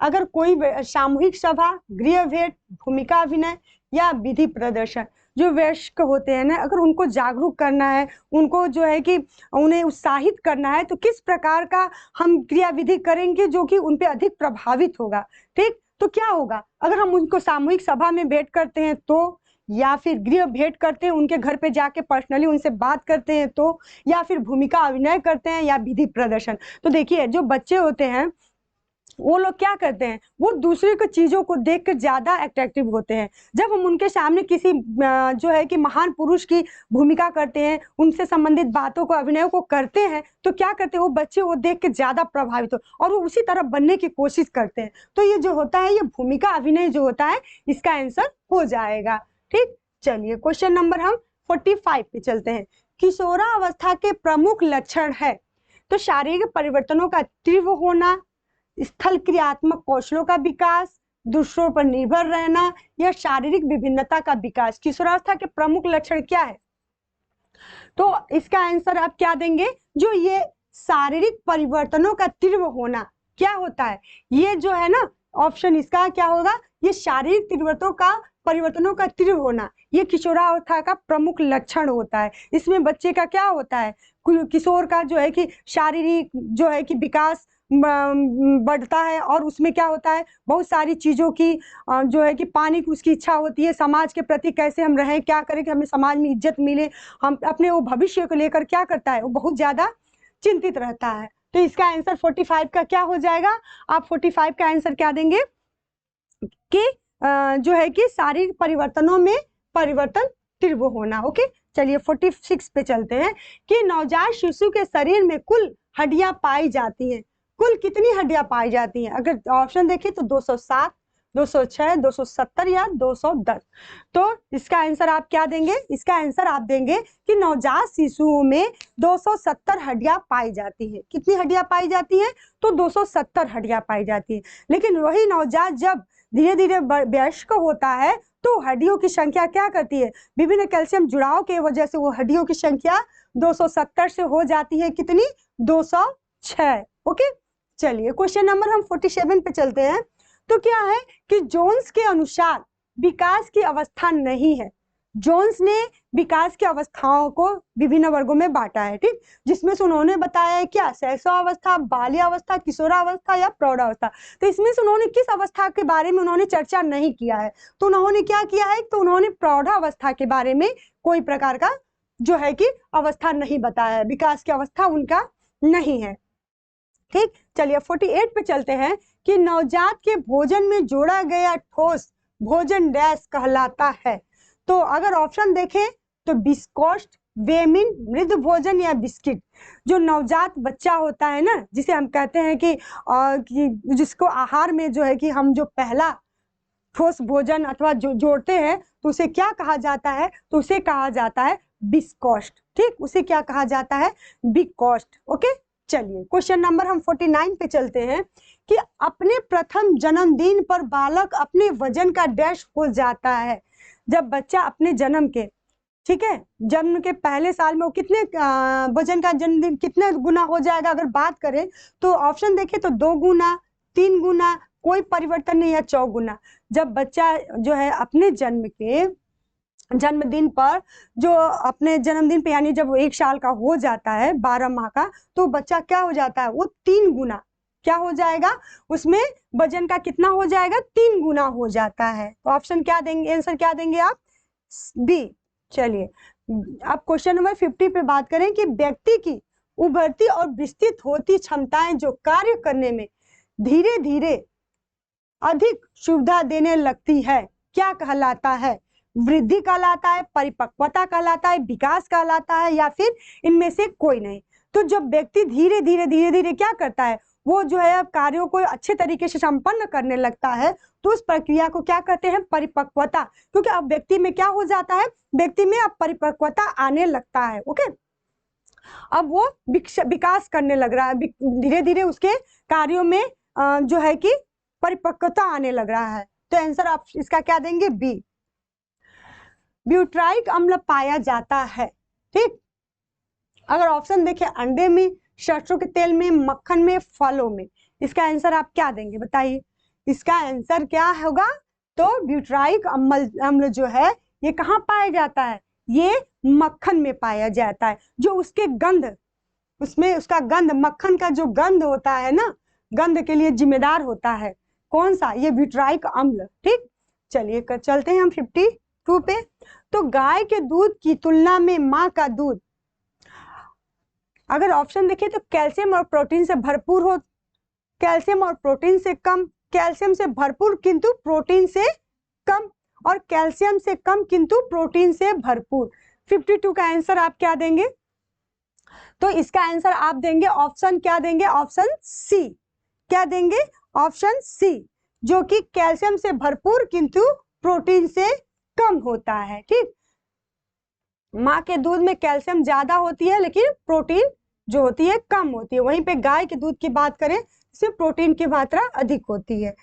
अगर कोई सामूहिक सभा, गृह भेंट, भूमिका अभिनय या विधि प्रदर्शन। जो वयस्क होते हैं ना, अगर उनको जागरूक करना है, उनको जो है कि उन्हें उत्साहित करना है, तो किस प्रकार का हम क्रियाविधि करेंगे जो कि उन पे अधिक प्रभावित होगा? ठीक, तो क्या होगा अगर हम उनको सामूहिक सभा में भेंट करते हैं तो, या फिर गृह भेंट करते हैं, उनके घर पे जाके पर्सनली उनसे बात करते हैं तो, या फिर भूमिका अभिनय करते हैं या विधि प्रदर्शन? तो देखिए जो बच्चे होते हैं वो लोग क्या करते हैं, वो दूसरे को चीजों को देखकर ज्यादा अट्रैक्टिव होते हैं। जब हम उनके सामने किसी जो है कि महान पुरुष की भूमिका करते हैं, उनसे संबंधित बातों को, अभिनय को करते हैं, तो क्या करते हैं वो बच्चे वो देख के ज्यादा प्रभावित हो और वो उसी तरह बनने की कोशिश करते हैं। तो ये जो होता है, ये भूमिका अभिनय जो होता है, इसका आंसर हो जाएगा। ठीक, चलिए क्वेश्चन नंबर हम 45 पे चलते हैं। किशोरावस्था के प्रमुख लक्षण है, तो शारीरिक परिवर्तनों का तीव्र होना, स्थल क्रियात्मक कौशलों का विकास, दूसरों पर निर्भर रहना या शारीरिक विभिन्नता का विकास। किशोरावस्था के प्रमुख लक्षण क्या है? तो इसका आंसर आप क्या देंगे? जो ये शारीरिक परिवर्तनों का तीव्र होना क्या होता है, ये जो है ना ऑप्शन इसका क्या होगा, ये शारीरिक परिवर्तनों का तीव्र होना, ये किशोरावस्था का प्रमुख लक्षण होता है। इसमें बच्चे का क्या होता है, किशोर का जो है कि शारीरिक जो है कि विकास बढ़ता है और उसमें क्या होता है, बहुत सारी चीज़ों की जो है कि पाने की उसकी इच्छा होती है, समाज के प्रति कैसे हम रहें, क्या करें कि हमें समाज में इज्जत मिले, हम अपने वो भविष्य को लेकर क्या करता है, वो बहुत ज़्यादा चिंतित रहता है। तो इसका आंसर 45 का क्या हो जाएगा? आप 45 का आंसर क्या देंगे कि जो है कि शारीरिक परिवर्तनों में परिवर्तन तीव्र होना। ओके, चलिए 46 पे चलते हैं कि नवजात शिशु के शरीर में कुल हड्डियां पाई जाती हैं। कुल कितनी हड्डियां पाई जाती हैं? अगर ऑप्शन देखें तो 207, 206, 270 या 210। तो इसका आंसर आप क्या देंगे? इसका आंसर आप देंगे कि नवजात शिशुओं में 270 हड्डियां पाई जाती है। कितनी हड्डियां पाई जाती हैं? तो 270 हड्डियां पाई जाती है। लेकिन वही नवजात जब धीरे धीरे वयस्क होता है तो हड्डियों की संख्या क्या करती है, विभिन्न कैल्शियम जुड़ाव के वजह से वो हड्डियों की संख्या 270 से हो जाती है कितनी? 206। ओके, चलिए क्वेश्चन नंबर हम 47 पे चलते हैं। तो क्या है कि जोन्स के अनुसार विकास की अवस्था नहीं है। जोन्स ने विकास की अवस्थाओं को विभिन्न वर्गों में बांटा है, ठीक, जिसमें से उन्होंने बताया है क्या, शैशवावस्था, बाल्यावस्था, किशोरावस्था या प्रौढ़ावस्था। तो इसमें से उन्होंने किस अवस्था के बारे में उन्होंने चर्चा नहीं किया है, तो उन्होंने क्या किया है, तो उन्होंने प्रौढ़ावस्था के बारे में कोई प्रकार का जो है कि अवस्था नहीं बताया है, विकास की अवस्था उनका नहीं है। ठीक, चलिए 48 पे चलते हैं कि नवजात के भोजन में जोड़ा गया ठोस भोजन डैश कहलाता है। तो अगर ऑप्शन देखें तो बिस्कोस्ट, वेमिन, मृद भोजन या बिस्किट। जो नवजात बच्चा होता है ना, जिसे हम कहते हैं कि जिसको आहार में जो है कि हम जो पहला ठोस भोजन अथवा जो जोड़ते हैं तो उसे क्या कहा जाता है, तो उसे कहा जाता है बिस्कोस्ट। ठीक, उसे क्या कहा जाता है, बिस्कोस्ट। ओके, चलिए क्वेश्चन नंबर हम 49 पे चलते हैं कि अपने प्रथम जन्मदिन पर बालक अपने वजन का डैश हो जाता है। जब बच्चा अपने जन्म के, ठीक है, जन्म के पहले साल में वो कितने वजन का जन्मदिन कितने गुना हो जाएगा, अगर बात करें तो ऑप्शन देखें तो 2 गुना, 3 गुना, कोई परिवर्तन नहीं, या 4 गुना। जब बच्चा जो है अपने जन्मदिन पर, जो अपने जन्मदिन पे यानी जब वो 1 साल का हो जाता है, 12 माह का, तो बच्चा क्या हो जाता है, वो 3 गुना क्या हो जाएगा, उसमें वजन का कितना हो जाएगा, 3 गुना हो जाता है। तो ऑप्शन क्या देंगे, आंसर क्या देंगे आप, बी। चलिए अब क्वेश्चन नंबर 50 पे बात करें कि व्यक्ति की उभरती और विस्तृत होती क्षमताएं जो कार्य करने में धीरे धीरे अधिक सुविधा देने लगती है, क्या कहलाता है? वृद्धि कहलाता है, परिपक्वता कहलाता है, विकास कहलाता है, या फिर इनमें से कोई नहीं। तो जब व्यक्ति धीरे धीरे क्या करता है, वो जो है कार्यों को अच्छे तरीके से संपन्न करने लगता है, तो उस प्रक्रिया को क्या कहते हैं, परिपक्वता। क्योंकि अब व्यक्ति में क्या हो जाता है, व्यक्ति में अब परिपक्वता आने लगता है। ओके, अब वो विकास करने लग रहा है, धीरे धीरे उसके कार्यों में जो है कि परिपक्वता आने लग रहा है। तो आंसर आप इसका क्या देंगे, बी। ब्यूटाइक अम्ल पाया जाता है। ठीक, अगर ऑप्शन देखें अंडे में, सरसों के तेल में, मक्खन में, फलों में, इसका आंसर आप क्या देंगे, बताइए। इसका आंसर क्या होगा, तो ब्यूटाइक अम्ल जो है ये कहाँ पाया जाता है, ये मक्खन में पाया जाता है। जो उसके गंध, उसमें उसका गंध, मक्खन का जो गंध होता है ना, गंध के लिए जिम्मेदार होता है कौन सा, ये ब्यूटाइक अम्ल। ठीक, चलिए चलते हैं हम 52 पे। तो गाय के दूध की तुलना में माँ का दूध, अगर ऑप्शन देखें तो कैल्शियम और प्रोटीन से भरपूर हो, कैल्शियम और प्रोटीन से कम, कैल्शियम से भरपूर किंतु प्रोटीन से कम, और कैल्शियम से कम किंतु प्रोटीन से भरपूर। 52 का आंसर आप क्या देंगे? तो इसका आंसर आप देंगे ऑप्शन क्या देंगे? Option C. क्या देंगे? ऑप्शन सी, जो कि कैल्शियम से भरपूर किंतु प्रोटीन से कम होता है। ठीक, माँ के दूध में कैल्शियम ज्यादा होती है लेकिन प्रोटीन जो होती है कम होती है। वहीं पे गाय के दूध की बात करें, इसमें प्रोटीन की मात्रा अधिक होती है।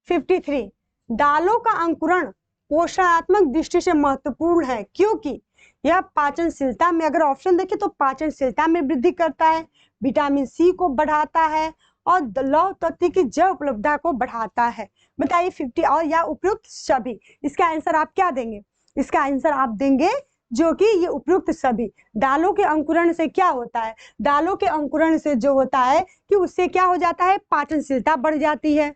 53, दालों का अंकुरण पोषणात्मक दृष्टि से महत्वपूर्ण है क्योंकि यह पाचनशीलता में, अगर ऑप्शन देखें तो पाचनशीलता में वृद्धि करता है, विटामिन सी को बढ़ाता है और लौह तत्व की जैव उपलब्धता को बढ़ाता है। बताइए 50 और या उपयुक्त सभी। इसका आंसर आप क्या देंगे? इसका आंसर आप देंगे जो कि ये उपयुक्त सभी। दालों के अंकुरण से क्या होता है? दालों के अंकुरण से जो होता है कि उससे क्या हो जाता है? पाचनशीलता बढ़ जाती है।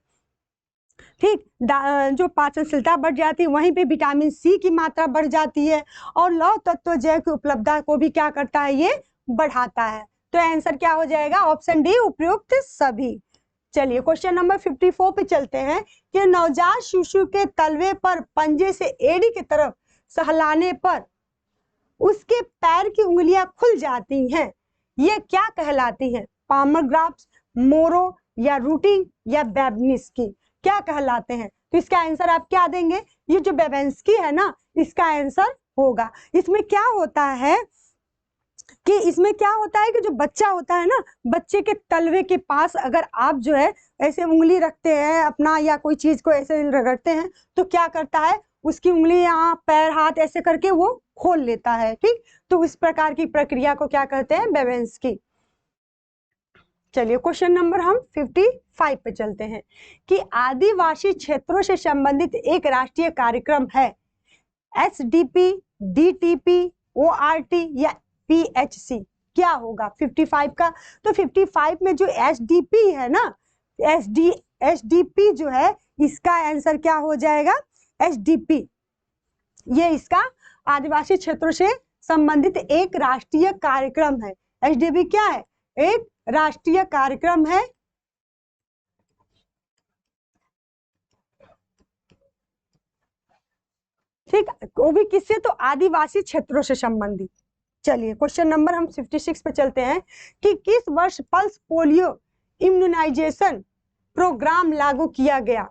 ठीक, जो पाचनशीलता बढ़ जाती है वहीं पे विटामिन सी की मात्रा बढ़ जाती है और लौह तत्व जैव की उपलब्धता को भी क्या करता है? ये बढ़ाता है। तो आंसर क्या हो जाएगा? ऑप्शन डी, उपयुक्त सभी। चलिए क्वेश्चन नंबर 54 पे चलते हैं कि नवजात शिशु के तलवे पर पंजे से एड़ी की तरफ सहलाने पर उसके पैर की उंगलियां खुल जाती हैं, ये क्या कहलाती हैं? पामर ग्राफ्स, मोरो या रूटिंग या बेबनिस्की, क्या कहलाते हैं? तो इसका आंसर आप क्या देंगे? ये जो बेबनिस्की है ना, इसका आंसर होगा। इसमें क्या होता है कि जो बच्चा होता है ना, बच्चे के तलवे के पास अगर आप जो है ऐसे उंगली रखते हैं अपना या कोई चीज को ऐसे रगड़ते हैं तो क्या करता है? उसकी उंगली यहाँ पैर हाथ ऐसे करके वो खोल लेता है। ठीक, तो इस प्रकार की प्रक्रिया को क्या कहते हैं? बेबनिस्की। चलिए क्वेश्चन नंबर हम 55 पे चलते हैं कि आदिवासी क्षेत्रों से संबंधित एक राष्ट्रीय कार्यक्रम है SDP, DTP, ORT या PHC, क्या होगा 55 का? तो 55 में जो SDP है ना, SDP जो है इसका आंसर क्या हो जाएगा? SDP, ये इसका आदिवासी क्षेत्रों से संबंधित एक राष्ट्रीय कार्यक्रम है। SDP क्या है? एक राष्ट्रीय कार्यक्रम है। ठीक, वो भी किससे? तो आदिवासी क्षेत्रों से संबंधित। चलिए क्वेश्चन नंबर हम 56 पे चलते हैं कि किस वर्ष पल्स पोलियो इम्यूनाइजेशन प्रोग्राम लागू किया गया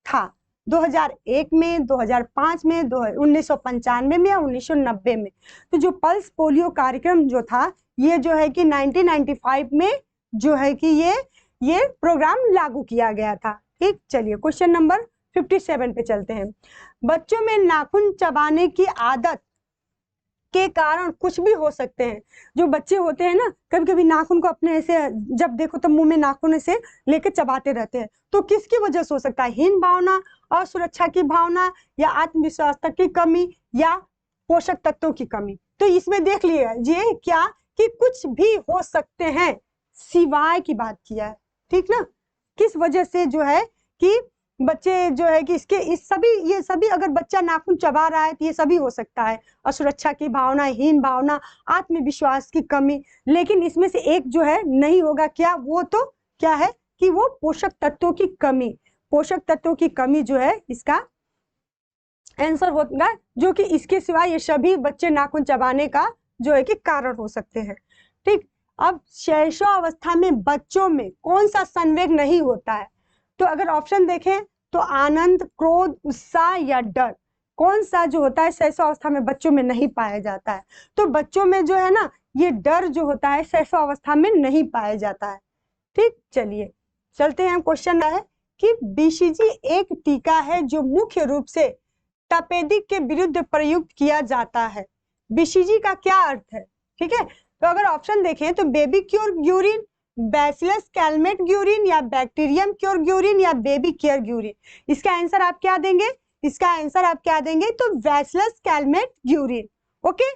था? 2001 में, 2005 में, 1995 में या 1990 में? तो जो पल्स पोलियो कार्यक्रम जो था ये जो है कि 1995 में जो है कि ये प्रोग्राम लागू किया गया था। ठीक, चलिए क्वेश्चन नंबर 57 पे चलते हैं। बच्चों में नाखून चबाने की आदत के कारण कुछ भी हो सकते हैं। जो बच्चे होते हैं ना, कभी कभी नाखून को अपने ऐसे जब देखो तो मुंह में नाखून से लेके चबाते रहते हैं, तो किसकी वजह से हो सकता है? हीन भावना, असुरक्षा की भावना या आत्मविश्वास की कमी या पोषक तत्वों की कमी। तो इसमें देख लीजिए क्या कि कुछ भी हो सकते हैं सिवाय की बात किया है। ठीक ना, किस वजह से जो है कि बच्चे जो है कि ये सभी अगर बच्चा नाखून चबा रहा है तो ये सभी हो सकता है। असुरक्षा की भावना, हीन भावना, आत्मविश्वास की कमी, लेकिन इसमें से एक जो है नहीं होगा। क्या? वो तो क्या है कि वो पोषक तत्वों की कमी। पोषक तत्वों की कमी जो है इसका आंसर होगा, जो कि इसके सिवाय ये सभी बच्चे नाखून चबाने का जो है कि कारण हो सकते हैं। ठीक, अब शैशवावस्था में बच्चों में कौन सा संवेग नहीं होता है? तो अगर ऑप्शन देखें तो आनंद, क्रोध, उत्साह या डर, कौन सा जो होता है शैशवावस्था में बच्चों में नहीं पाया जाता है? तो बच्चों में जो है ना ये डर जो होता है शैशवावस्था में नहीं पाया जाता है। ठीक, चलिए चलते हैं। क्वेश्चन है कि BCG एक टीका है जो मुख्य रूप से तपेदिक के विरुद्ध प्रयुक्त किया जाता है। BCG का क्या अर्थ है? ठीक है, तो अगर ऑप्शन देखें तो baby cure Guérin, bacillus Calmette Guérin या बैक्टीरियम क्योर ग्यूरिन या बेबी केयर ग्यूरिन, इसका आंसर आप क्या देंगे? इसका आंसर आप क्या देंगे? तो बैसिलस कैलमेट ग्यूरिन। ओके,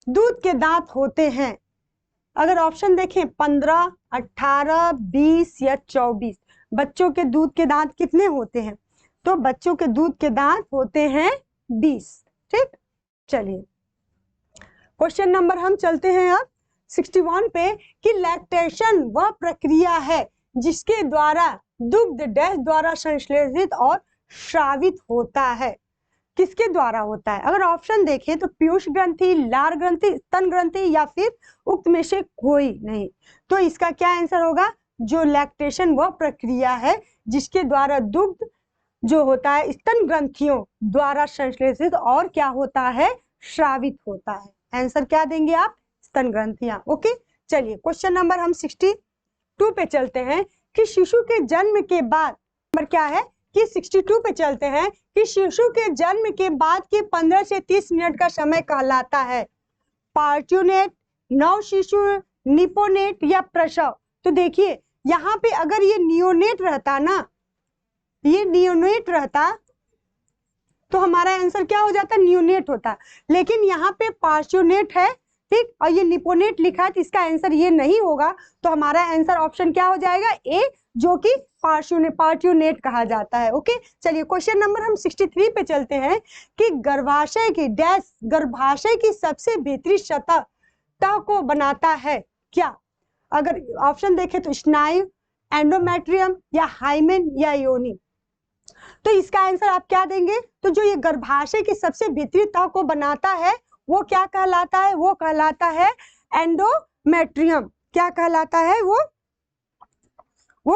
दूध के दांत होते हैं, अगर ऑप्शन देखें 15, 18, 20 या 24, बच्चों के दूध के दांत कितने होते हैं? तो बच्चों के दूध के दांत होते हैं 20। ठीक, चलिए क्वेश्चन नंबर हम चलते हैं अब 61 पे कि लैक्टेशन वह प्रक्रिया है जिसके द्वारा दुग्ध डैश द्वारा संश्लेषित और श्रावित होता है। किसके द्वारा होता है? अगर ऑप्शन देखें तो पीयूष ग्रंथि, लार ग्रंथि, स्तन ग्रंथि या फिर उक्त में से कोई नहीं। तो इसका क्या आंसर होगा? जो लैक्टेशन वह प्रक्रिया है जिसके द्वारा दुग्ध जो होता है स्तन ग्रंथियों द्वारा संश्लेषित और क्या होता है? श्रावित होता है। आंसर क्या देंगे आप? स्तन ग्रंथियां। ओके, चलिए क्वेश्चन नंबर हम 62 पे चलते हैं कि शिशु के जन्म के बाद, नंबर क्या है कि 62 पे चलते हैं कि शिशु के जन्म के बाद के 15 से 30 मिनट का समय कहलाता है पार्ट्यूनेट, नव शिशु, निपोनेट या प्रसव। तो देखिए यहाँ पे अगर ये नियोनेट रहता ना, ये नियोनेट रहता तो हमारा आंसर क्या हो जाता? नियोनेट होता। लेकिन यहाँ पे पार्ट्यूनेट है, ठीक, और ये निपोनेट लिखा है तो इसका आंसर ये नहीं होगा। तो हमारा आंसर ऑप्शन क्या हो जाएगा? ए, जो कि पार्ट्यूनेट कहा जाता है। ओके, चलिए क्वेश्चन नंबर हम 63 पे चलते हैं कि गर्भाशय की डैश, गर्भाशय की सबसे भीतरी सतह को बनाता है क्या? अगर ऑप्शन देखें तो स्नायु, एंडोमेट्रियम या हाइमेन या योनि। तो इसका आंसर आप क्या देंगे? तो जो ये गर्भाशय की सबसे भीतरी तह को बनाता है वो क्या कहलाता है? वो कहलाता है एंडोमेट्रियम। क्या कहलाता है? वो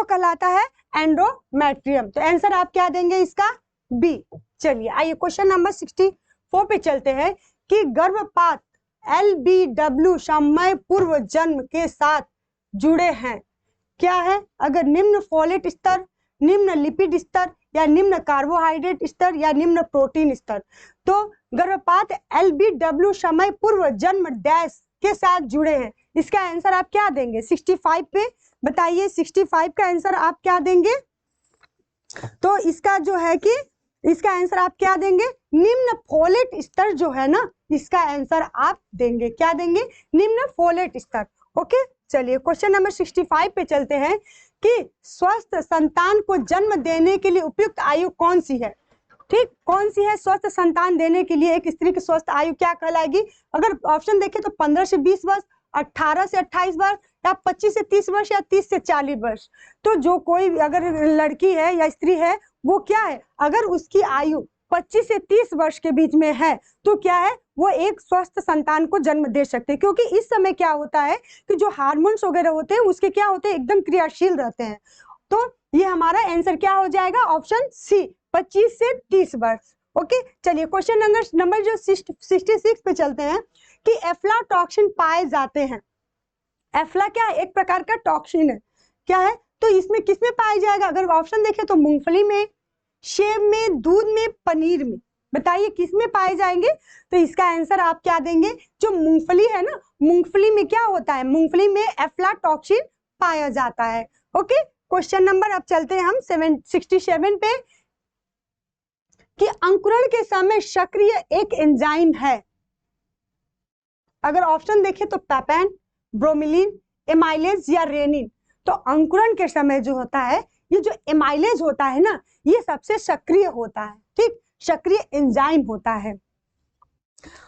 कहलाता है एंडोमेट्रियम। तो आंसर आप क्या देंगे इसका? बी। चलिए आइए क्वेश्चन नंबर 64 पे चलते हैं कि गर्भपात LBW समय पूर्व जन्म के साथ जुड़े हैं क्या है? अगर निम्न फोलेट स्तर, निम्न लिपिड स्तर या निम्न कार्बोहाइड्रेट स्तर या निम्न प्रोटीन स्तर। तो गर्भपात LBW समय पूर्व जन्म डैश के साथ जुड़े हैं। इसका आंसर आप क्या देंगे? 65 पे बताइए, 65 का आंसर आप क्या देंगे? तो इसका जो है कि इसका आंसर आप क्या देंगे? निम्न फोलेट स्तर जो है ना, इसका आंसर आप देंगे, क्या देंगे? निम्न फोलेट स्तर। ओके, चलिए क्वेश्चन नंबर 65 पे चलते हैं कि स्वस्थ संतान को जन्म देने के लिए उपयुक्त आयु कौन सी है? ठीक, कौन सी है स्वस्थ संतान देने के लिए? एक स्त्री की स्वस्थ आयु क्या कहलाएगी? अगर ऑप्शन देखें तो 15 से 20 वर्ष, 18 से 28 वर्ष या 25 से 30 वर्ष या 30 से 40 वर्ष। तो जो कोई अगर लड़की है या स्त्री है वो क्या है? अगर उसकी आयु 25 से 30 वर्ष के बीच में है तो क्या है? वो एक स्वस्थ संतान को जन्म दे सकते हैं, क्योंकि इस समय क्या होता है कि जो हार्मोन्स वगैरह होते हैं उसके क्या होते हैं? एकदम क्रियाशील रहते हैं। तो ये हमारा आंसर क्या हो जाएगा? ऑप्शन सी, 25 से 30 वर्ष। ओके, चलिए क्वेश्चन नंबर जो 66 पे चलते हैं कि एफ्लाटॉक्सिन पाए जाते हैं। एफ्ला क्या है? एक प्रकार का टॉक्सिन है, क्या है? तो इसमें किसमें पाया जाएगा? अगर ऑप्शन देखें तो मूंगफली में, सेब में, दूध में, पनीर में। बताइए किसमें पाए जाएंगे? तो इसका आंसर आप क्या देंगे? जो मूंगफली है ना, मूंगफली में क्या होता है? मूंगफली में एफ्लाटॉक्सिन पाया जाता है। ओके, क्वेश्चन नंबर अब चलते हैं हम 67 पे कि अंकुरण के समय सक्रिय एक एंजाइम है। अगर ऑप्शन देखें तो पैपेन, ब्रोमिलिन, एमाइलेज या रेनिन। तो अंकुरण के समय जो होता है, ये जो एमाइलेज होता है ना, ये सबसे सक्रिय होता है। ठीक, सक्रिय एंजाइम होता है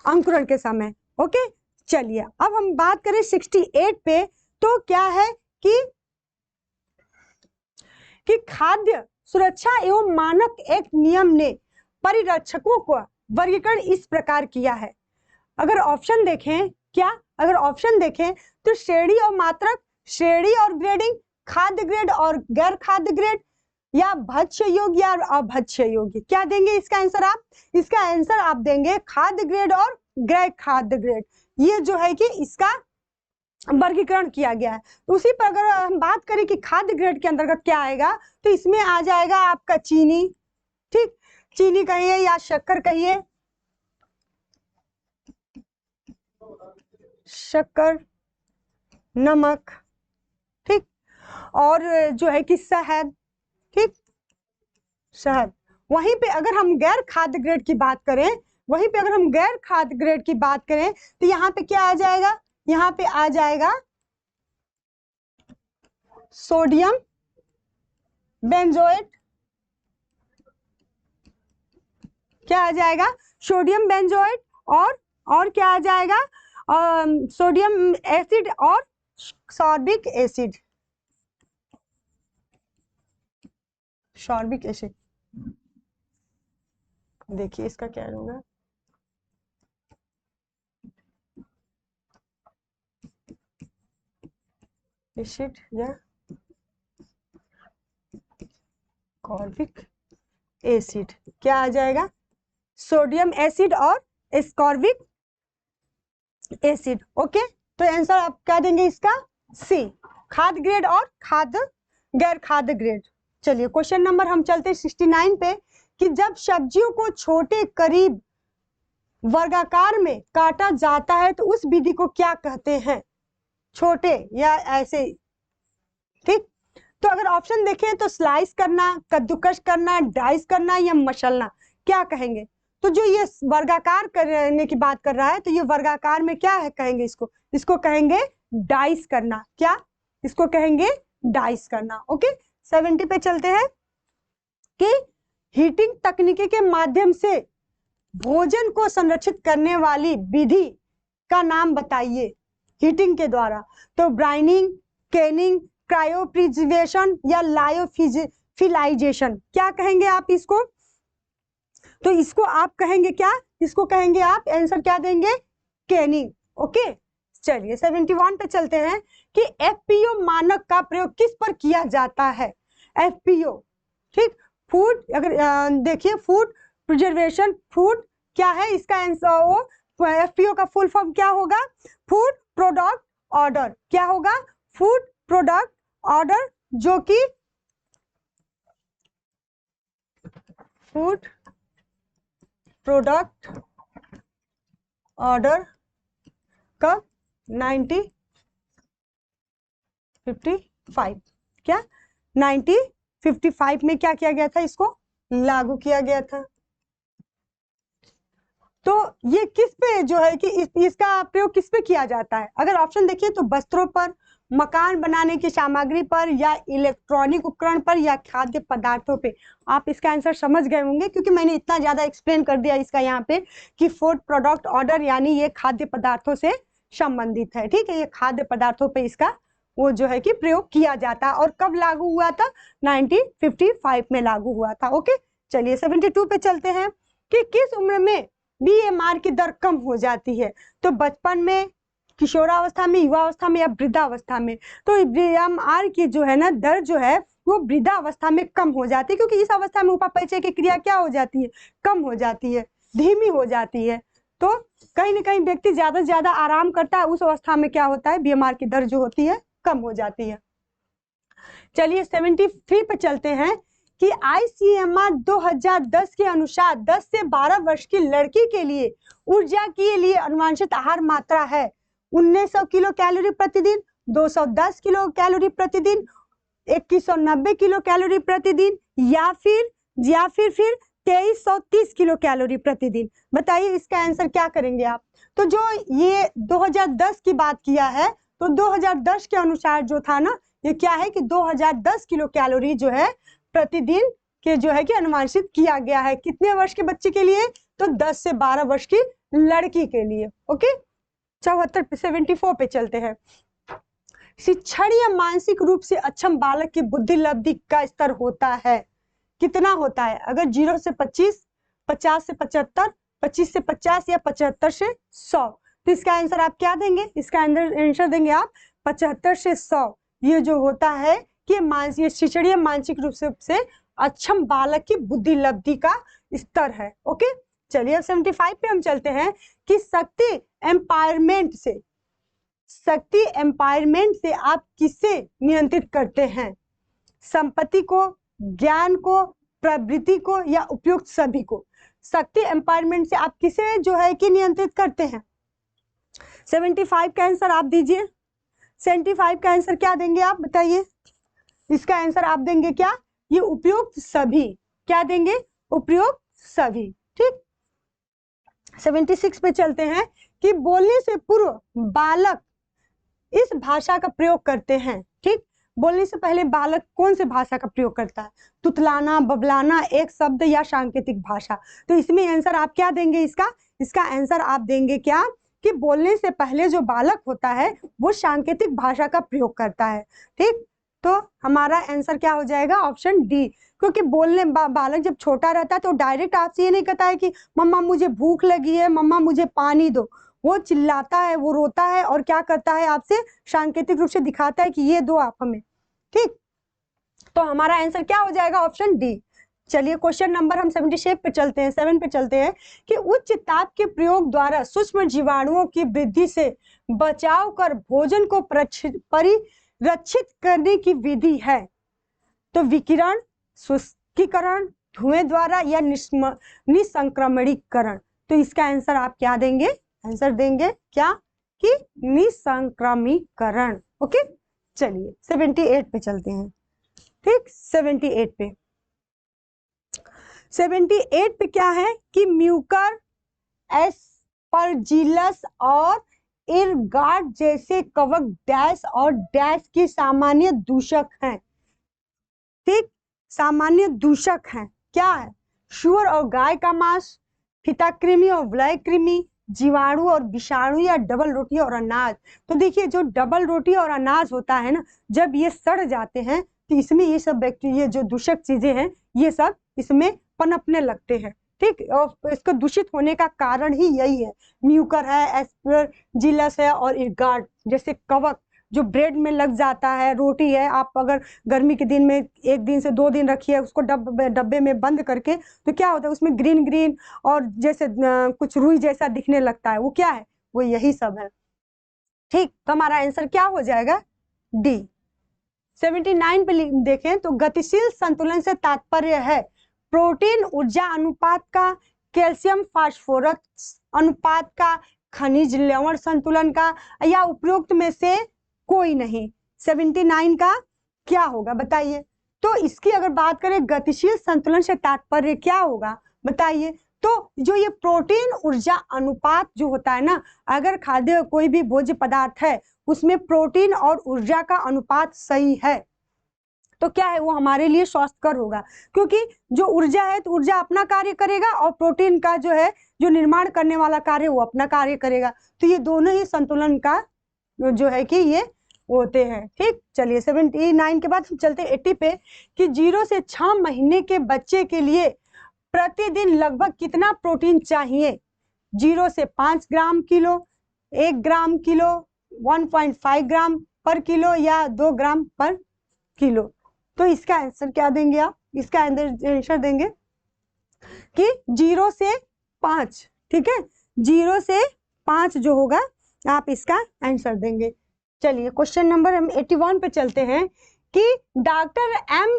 अंकुरण के समय। ओके, चलिए अब हम बात करें 68 पे। तो क्या है कि खाद्य सुरक्षा एवं मानक एक नियम ने परिरक्षकों को वर्गीकरण इस प्रकार किया है। अगर ऑप्शन देखें क्या? अगर ऑप्शन देखें तो श्रेणी और मात्रक, श्रेणी और ग्रेडिंग, खाद्य ग्रेड और गैर खाद्य ग्रेड या भक्ष्य योग्य या अभक्ष्य योग्य। क्या देंगे इसका आंसर आप? इसका आंसर आप देंगे खाद्य ग्रेड और गैर खाद्य ग्रेड। ये जो है कि इसका वर्गीकरण किया गया है। उसी पर अगर हम बात करें कि खाद्य ग्रेड के अंतर्गत क्या आएगा, तो इसमें आ जाएगा आपका चीनी। ठीक, चीनी कहिए या शक्कर कहिए, शक्कर, नमक, ठीक, और जो है कि शहद। ठीक, शहद। वहीं पे अगर हम गैर खाद्य ग्रेड की बात करें, वहीं पे अगर हम गैर खाद्य ग्रेड की बात करें तो यहाँ पे क्या आ जाएगा? यहाँ पे आ जाएगा सोडियम बेंजोएट। क्या आ जाएगा? सोडियम बेंजोएट और क्या आ जाएगा? सोडियम एसिड और सॉर्बिक एसिड। सॉर्बिक एसिड देखिए इसका क्या होगा, एसिड या कॉर्बिक एसिड, क्या आ जाएगा, सोडियम एसिड और एस्कॉर्बिक एसिड। ओके, तो आंसर आप क्या देंगे इसका, सी, खाद्य ग्रेड और खाद्य गैर खाद्य ग्रेड। चलिए क्वेश्चन नंबर हम चलते हैं 69 पे, कि जब सब्जियों को छोटे करीब वर्गाकार में काटा जाता है तो उस विधि को क्या कहते हैं, छोटे या ऐसे, ठीक। तो अगर ऑप्शन देखें तो स्लाइस करना, कद्दूकस करना, डाइस करना या मसलना, क्या कहेंगे। तो जो ये वर्गाकार करने की बात कर रहा है, तो ये वर्गाकार में क्या है कहेंगे इसको, इसको कहेंगे डाइस करना, क्या, इसको कहेंगे डाइस करना। ओके, 70 पे चलते हैं, कि हीटिंग तकनीकी के माध्यम से भोजन को संरक्षित करने वाली विधि का नाम बताइए, हीटिंग के द्वारा। तो ब्राइनिंग, केनिंग, क्रायोप्रिजर्वेशन या लायोफिलाइजेशन, क्या कहेंगे आप इसको, तो इसको आप कहेंगे क्या, इसको कहेंगे आप, आंसर क्या देंगे, केनिंग। ओके, चलिए 71 पे चलते हैं, कि एफपीओ मानक का प्रयोग किस पर किया जाता है, एफपीओ, ठीक, फूड, अगर देखिए फूड प्रिजर्वेशन, फूड क्या है इसका आंसर, वो एफपीओ का फुल फॉर्म क्या होगा, फूड प्रोडक्ट ऑर्डर, क्या होगा, फूड प्रोडक्ट ऑर्डर, जो कि फूड प्रोडक्ट ऑर्डर का 1955, क्या 1955 में क्या किया गया था, इसको लागू किया गया था। तो ये किस पे जो है कि इसका प्रयोग किस पे किया जाता है, अगर ऑप्शन देखिए तो वस्त्रों पर, मकान बनाने की सामग्री पर, या इलेक्ट्रॉनिक उपकरण पर, या खाद्य पदार्थों पे। आप इसका आंसर समझ गए होंगे क्योंकि मैंने इतना ज्यादा एक्सप्लेन कर दिया इसका यहाँ पे, कि फूड प्रोडक्ट ऑर्डर यानी ये खाद्य पदार्थों से संबंधित है, ठीक है, ये खाद्य पदार्थों पे इसका वो जो है कि प्रयोग किया जाता है। और कब लागू हुआ था, 1955 में लागू हुआ था। ओके, चलिए 72 पे चलते हैं, कि किस उम्र में बीएमआर की दर कम हो जाती है, तो बचपन में, किशोरावस्था में, युवावस्था में, या वृद्धावस्था में। तो बीएमआर की जो है ना दर जो है वो वृद्धावस्था में कम हो जाती है, क्योंकि इस अवस्था में उपापचय की क्रिया क्या हो जाती है, कम हो जाती है, धीमी हो जाती है। तो कहीं ना कहीं व्यक्ति ज्यादा से ज्यादा आराम करता है, उस अवस्था में क्या होता है, बीएमआर की दर जो होती है कम हो जाती है। चलिए 73 पे चलते हैं, कि आईसीएमआर 2010 के अनुसार 10 से 12 वर्ष की लड़की के लिए ऊर्जा के लिए अनुवांशित आहार मात्रा है 1900 किलो कैलोरी प्रतिदिन, 210 किलो कैलोरी प्रतिदिन, 2190 किलो कैलोरी प्रतिदिन, या फिर 2330 किलो कैलोरी प्रतिदिन। बताइए इसका आंसर क्या करेंगे आप। तो जो ये 2010 की बात किया है, तो 2010 के अनुसार जो था ना, ये क्या है कि 2010 किलो कैलोरी जो है प्रतिदिन के जो है कि अनुमानित किया गया है, कितने वर्ष के बच्चे के लिए, तो 10 से 12 वर्ष की लड़की के लिए। ओके, 74 पे चलते हैं, शिक्षण या मानसिक रूप से अक्षम बालक की बुद्धि लब्धि का स्तर होता है, कितना होता है, अगर 0 से 25, 50 से 75, 25 से 50 या 75 से 100, तो इसका आंसर आप क्या देंगे, इसका आंसर देंगे आप 75 से 100। ये जो होता है कि मानसिक शिक्षण या मानसिक रूप से अक्षम बालक की बुद्धि लब्धि का स्तर है। ओके, चलिए 75 पे हम चलते हैं, कि शक्ति एम्पावरमेंट से आप किसे नियंत्रित करते हैं, संपत्ति को, ज्ञान को, प्रवृत्ति को, या उपयुक्त सभी को। शक्ति एम्पावरमेंट से आप किसे जो है कि नियंत्रित करते हैं। 75 का आंसर आप दीजिए, 75 का आंसर क्या देंगे आप बताइए, इसका आंसर आप देंगे क्या, ये उपयुक्त सभी, क्या देंगे, उपयुक्त सभी, ठीक। 76 पे चलते हैं, कि बोलने से पूर्व बालक इस भाषा का प्रयोग करते हैं, ठीक, बोलने से पहले बालक कौन से भाषा का प्रयोग करता है, तुतलाना, बबलाना, एक शब्द, या सांकेतिक भाषा। तो इसमें आंसर आप क्या देंगे, इसका आंसर आप देंगे क्या, कि बोलने से पहले जो बालक होता है वो सांकेतिक भाषा का प्रयोग करता है। ठीक, तो हमारा आंसर क्या हो जाएगा? Option D. क्योंकि बोलने बालक जब छोटा रहता है तो डायरेक्ट आपसे ये नहीं कहता है कि मम्मा मुझे भूख लगी है, मम्मा मुझे पानी दो। वो चिल्लाता है, वो रोता है और क्या करता है? आपसे सांकेतिक रूप से दिखाता है कि ये दो आप हमें। ठीक, तो हमारा आंसर क्या हो जाएगा? Option D. चलिए क्वेश्चन नंबर हम 77 पे चलते हैं, 7 पे चलते हैं कि उच्च ताप के प्रयोग द्वारा सूक्ष्म जीवाणुओं की वृद्धि से बचाव कर भोजन को परिरक्षित करने की विधि है। तो विकिरण, शुष्कीकरण, धुएं द्वारा या निसंक्रमणीकरण। तो इसका आंसर आप क्या देंगे? आंसर देंगे क्या? कि निसंक्रमीकरण। ओके, चलिए 78 पे चलते हैं। ठीक, 78 पे 78 पे क्या है कि म्यूकर, एस्परजिलस और इरगार्ड जैसे कवक डैश और डैश की सामान्य दूषक हैं। ठीक, सामान्य दूषक हैं। क्या है? शुअर और गाय का मांस, फीताकृमि और वलय कृमि, जीवाणु और विषाणु या डबल रोटी और अनाज। तो देखिए जो डबल रोटी और अनाज होता है ना, जब ये सड़ जाते हैं तो इसमें ये सब बैक्टीरिया जो दूषक चीजें हैं ये सब इसमें पनपने लगते हैं। ठीक, और इसको दूषित होने का कारण ही यही है। म्यूकर है, एस्परजिलस है और इरगार्ड जैसे कवक जो ब्रेड में लग जाता है, रोटी है, आप अगर गर्मी के दिन में 1 दिन से 2 दिन रखिए उसको डब्बे में बंद करके, तो क्या होता है उसमें ग्रीन ग्रीन और जैसे कुछ रुई जैसा दिखने लगता है, वो क्या है? वो यही सब है। ठीक, तो हमारा आंसर क्या हो जाएगा? डी। 79 पे देखें तो गतिशील संतुलन से तात्पर्य है प्रोटीन ऊर्जा अनुपात का, कैल्शियम फास्फोरस अनुपात का, खनिज लवण संतुलन का, या उपरोक्त में से कोई नहीं। 79 का क्या होगा बताइए? तो इसकी अगर बात करें गतिशील संतुलन से तात्पर्य क्या होगा बताइए? तो जो ये प्रोटीन ऊर्जा अनुपात जो होता है ना, अगर खाद्य कोई भी भोज्य पदार्थ है उसमें प्रोटीन और ऊर्जा का अनुपात सही है तो क्या है? वो हमारे लिए स्वास्थ्यकर होगा। क्योंकि जो ऊर्जा है तो ऊर्जा अपना कार्य करेगा और प्रोटीन का जो है जो निर्माण करने वाला कार्य वो अपना कार्य करेगा। तो ये दोनों ही संतुलन का जो है कि ये होते हैं। ठीक, चलिए 79 के बाद हम चलते हैं 80 पे कि 0 से 6 महीने के बच्चे के लिए प्रतिदिन लगभग कितना प्रोटीन चाहिए? 0 से 5 ग्राम किलो, 1 ग्राम किलो, 1.5 ग्राम पर किलो या 2 ग्राम पर किलो। तो इसका आंसर क्या देंगे आप? इसका आंसर देंगे कि 0 से 5। ठीक है, 0 से 5 जो होगा आप इसका आंसर देंगे। चलिए क्वेश्चन नंबर हम 81 पे चलते हैं कि डॉक्टर एम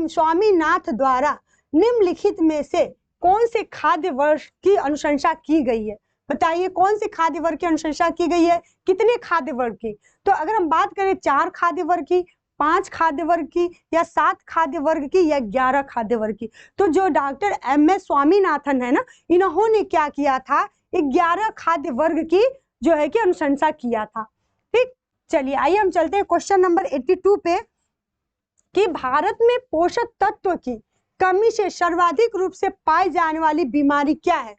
स्वामीनाथन द्वारा निम्नलिखित में से कौन से खाद्य वर्ग की अनुशंसा की गई है? बताइए कौन से खाद्य वर्ग की अनुशंसा की गई है? कितने खाद्य वर्ग की? तो अगर हम बात करें 4 खाद्य वर्ग की, 5 खाद्य वर्ग की, या 7 खाद्य वर्ग की, या 11 खाद्य वर्ग की, तो जो डॉक्टर एम.एस. स्वामीनाथन है ना, इन्होंने क्या किया था? 11 खाद्य वर्ग की जो है कि अनुशंसा किया था। ठीक, चलिए आइए हम चलते हैं क्वेश्चन नंबर 82 पे कि भारत में पोषक तत्व की कमी से सर्वाधिक रूप से पाई जाने वाली बीमारी क्या है?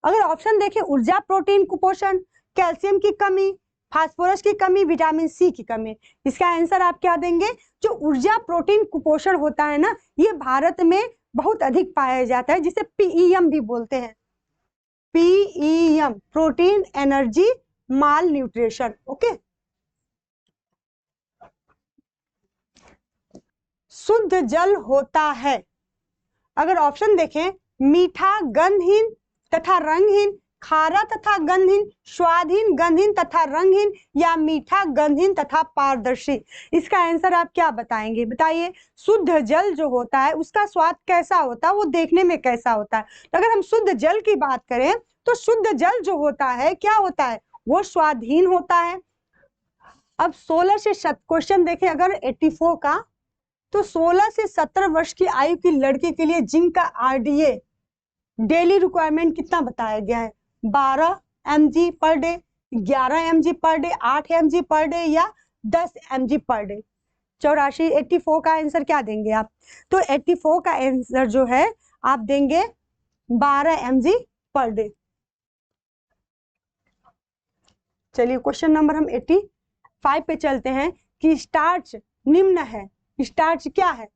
अगर ऑप्शन देखें, ऊर्जा प्रोटीन कुपोषण, कैल्शियम की कमी, फास्फोरस की कमी, विटामिन सी की कमी। इसका आंसर आप क्या देंगे? जो ऊर्जा प्रोटीन कुपोषण होता है ना, ये भारत में बहुत अधिक पाया जाता है, जिसे पीईएम भी बोलते हैं। पीईएम, प्रोटीन एनर्जी माल न्यूट्रिशन। ओके, शुद्ध जल होता है, अगर ऑप्शन देखें, मीठा, गंधहीन तथा रंगहीन, खारा तथा गंधहीन, स्वादहीन, गंधहीन तथा रंगहीन, या मीठा, गंधहीन तथा पारदर्शी। इसका आंसर आप क्या बताएंगे? बताइए, शुद्ध जल जो होता है उसका स्वाद कैसा होता है, वो देखने में कैसा होता है? तो अगर हम शुद्ध जल की बात करें तो शुद्ध जल जो होता है क्या होता है? वो स्वादहीन होता है। अब 16 से क्वेश्चन देखें अगर 84 का, तो 16 से 17 वर्ष की आयु की लड़की के लिए जिंक का आरडीए डेली रिक्वायरमेंट कितना बताया गया है? 12 mg per day, 11 mg per day, 8 mg per day, या 10 mg पर डे। 84, 84 का आंसर क्या देंगे आप? तो 84 का आंसर जो है आप देंगे 12 mg पर डे। चलिए क्वेश्चन नंबर हम 85 पे चलते हैं कि स्टार्च निम्न है, स्टार्च क्या है?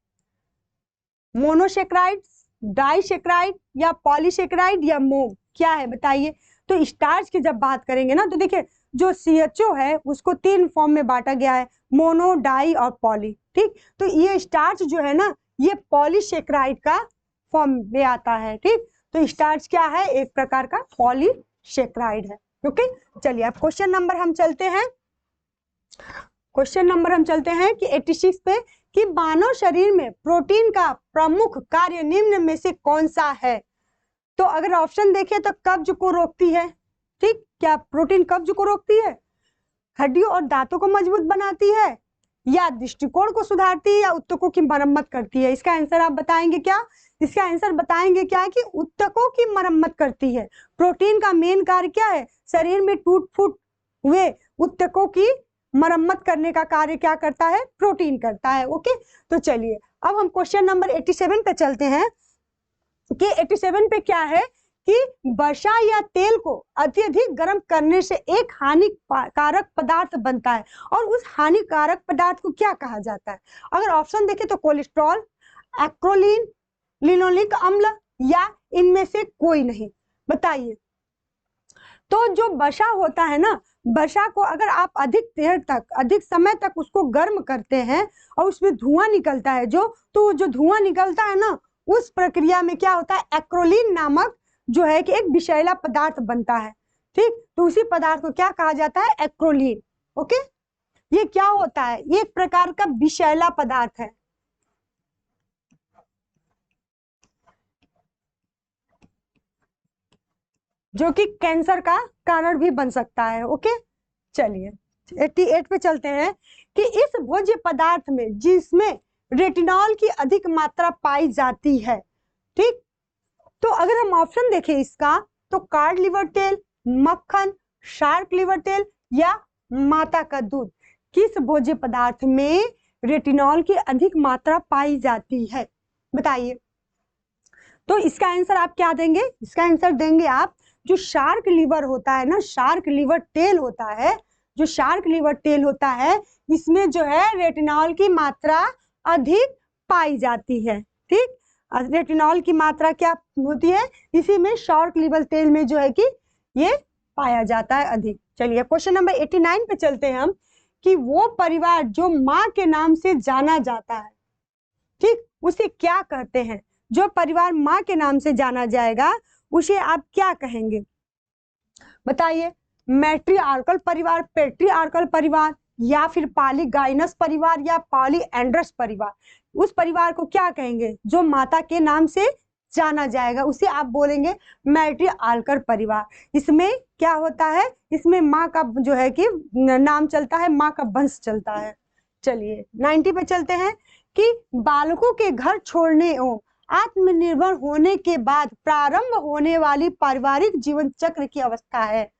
मोनोसेक्राइड, डाइसेक्राइड या पॉलीसेक्राइड या मोम, क्या है बताइए। तो स्टार्च की जब बात करेंगे ना तो देखिए जो CHO है उसको 3 फॉर्म में बांटा गया है, मोनो, डाई और पॉली। ठीक, तो ये स्टार्च जो है ना ये पॉलीसेक्राइड का फॉर्म में आता है। ठीक, तो स्टार्च क्या है? एक प्रकार का पॉलीसेक्राइड है। ओके, चलिए अब क्वेश्चन नंबर हम चलते हैं, क्वेश्चन नंबर हम चलते हैं कि 86 पे कि मानव शरीर में प्रोटीन का प्रमुख कार्य निम्न में से कौन सा है? तो अगर ऑप्शन देखें तो कब्ज को रोकती है। ठीक, क्या प्रोटीन कब्ज को रोकती है, हड्डियों और दांतों को मजबूत बनाती है, या दृष्टिकोण को सुधारती है, या ऊतकों की मरम्मत करती है? इसका आंसर आप बताएंगे क्या? इसका आंसर बताएंगे क्या कि ऊतकों की मरम्मत करती है। प्रोटीन का मेन कार्य क्या है? शरीर में टूट फूट हुए ऊतकों की मरम्मत करने का कार्य क्या करता है? प्रोटीन करता है। ओके, तो चलिए अब हम क्वेश्चन नंबर 87 पे चलते हैं कि 87 पे क्या है कि वसा या तेल को अत्यधिक गर्म करने से एक हानिकारक पदार्थ बनता है, और उस हानिकारक पदार्थ को क्या कहा जाता है? अगर ऑप्शन देखें तो कोलेस्ट्रॉल, एक्रोलीन, लिनोलिक अम्ल, या इनमें से कोई नहीं, बताइए। तो जो वसा होता है ना, वसा को अगर आप अधिक देर तक, अधिक समय तक उसको गर्म करते हैं और उसमें धुआं निकलता है तो जो धुआं निकलता है ना उस प्रक्रिया में क्या होता है? एक्रोलीन नामक जो है कि एक विषैला पदार्थ बनता है। ठीक, तो उसी पदार्थ को क्या कहा जाता है? एक्रोलीन। ओके, ये क्या होता है? ये एक प्रकार का विषैला पदार्थ है जो कि कैंसर का कारण भी बन सकता है। ओके, चलिए 88 पे चलते हैं कि इस भोज्य पदार्थ में जिसमें रेटिनॉल की अधिक मात्रा पाई जाती है। ठीक, तो अगर हम ऑप्शन देखें इसका तो कार्ड लिवर तेल, मक्खन, शार्क लिवर तेल या माता का दूध, किस भोज्य पदार्थ में रेटिनॉल की अधिक मात्रा पाई जाती है? बताइए। तो इसका आंसर आप क्या देंगे? इसका आंसर देंगे आप जो शार्क लिवर होता है ना, शार्क लिवर तेल होता है, जो शार्क लिवर तेल होता है इसमें जो है रेटिनॉल की मात्रा अधिक पाई जाती है। ठीक, रेटिनॉल की मात्रा क्या होती है? इसी में शार्क लिवर तेल में जो है कि ये पाया जाता है अधिक। चलिए क्वेश्चन नंबर 89 पे चलते हैं हम कि वो परिवार जो माँ के नाम से जाना जाता है, ठीक, उसे क्या कहते हैं? जो परिवार माँ के नाम से जाना जाएगा उसे आप क्या कहेंगे? बताइए। मैट्रिआर्कल परिवार, पेट्रिआर्कल परिवार, या फिर पॉलीगाइनस परिवार, या पॉलीएंड्रस परिवार? उस परिवार को क्या कहेंगे जो माता के नाम से जाना जाएगा? उसे आप बोलेंगे मैट्रिआर्कल परिवार। इसमें क्या होता है? इसमें माँ का जो है कि नाम चलता है, माँ का वंश चलता है। चलिए 90 पे चलते हैं कि बालकों के घर छोड़ने एवं आत्मनिर्भर होने के बाद प्रारंभ होने वाली पारिवारिक जीवन चक्र की अवस्था है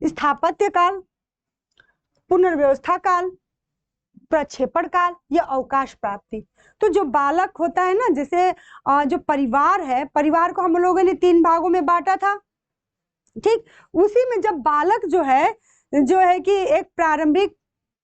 स्थापत्य काल, पुनर्व्यवस्था काल, प्रक्षेपण काल या अवकाश प्राप्ति। तो जो बालक होता है ना, जैसे जो परिवार है, परिवार को हम लोगों ने 3 भागों में बांटा था। ठीक, उसी में जब बालक जो है कि एक प्रारंभिक,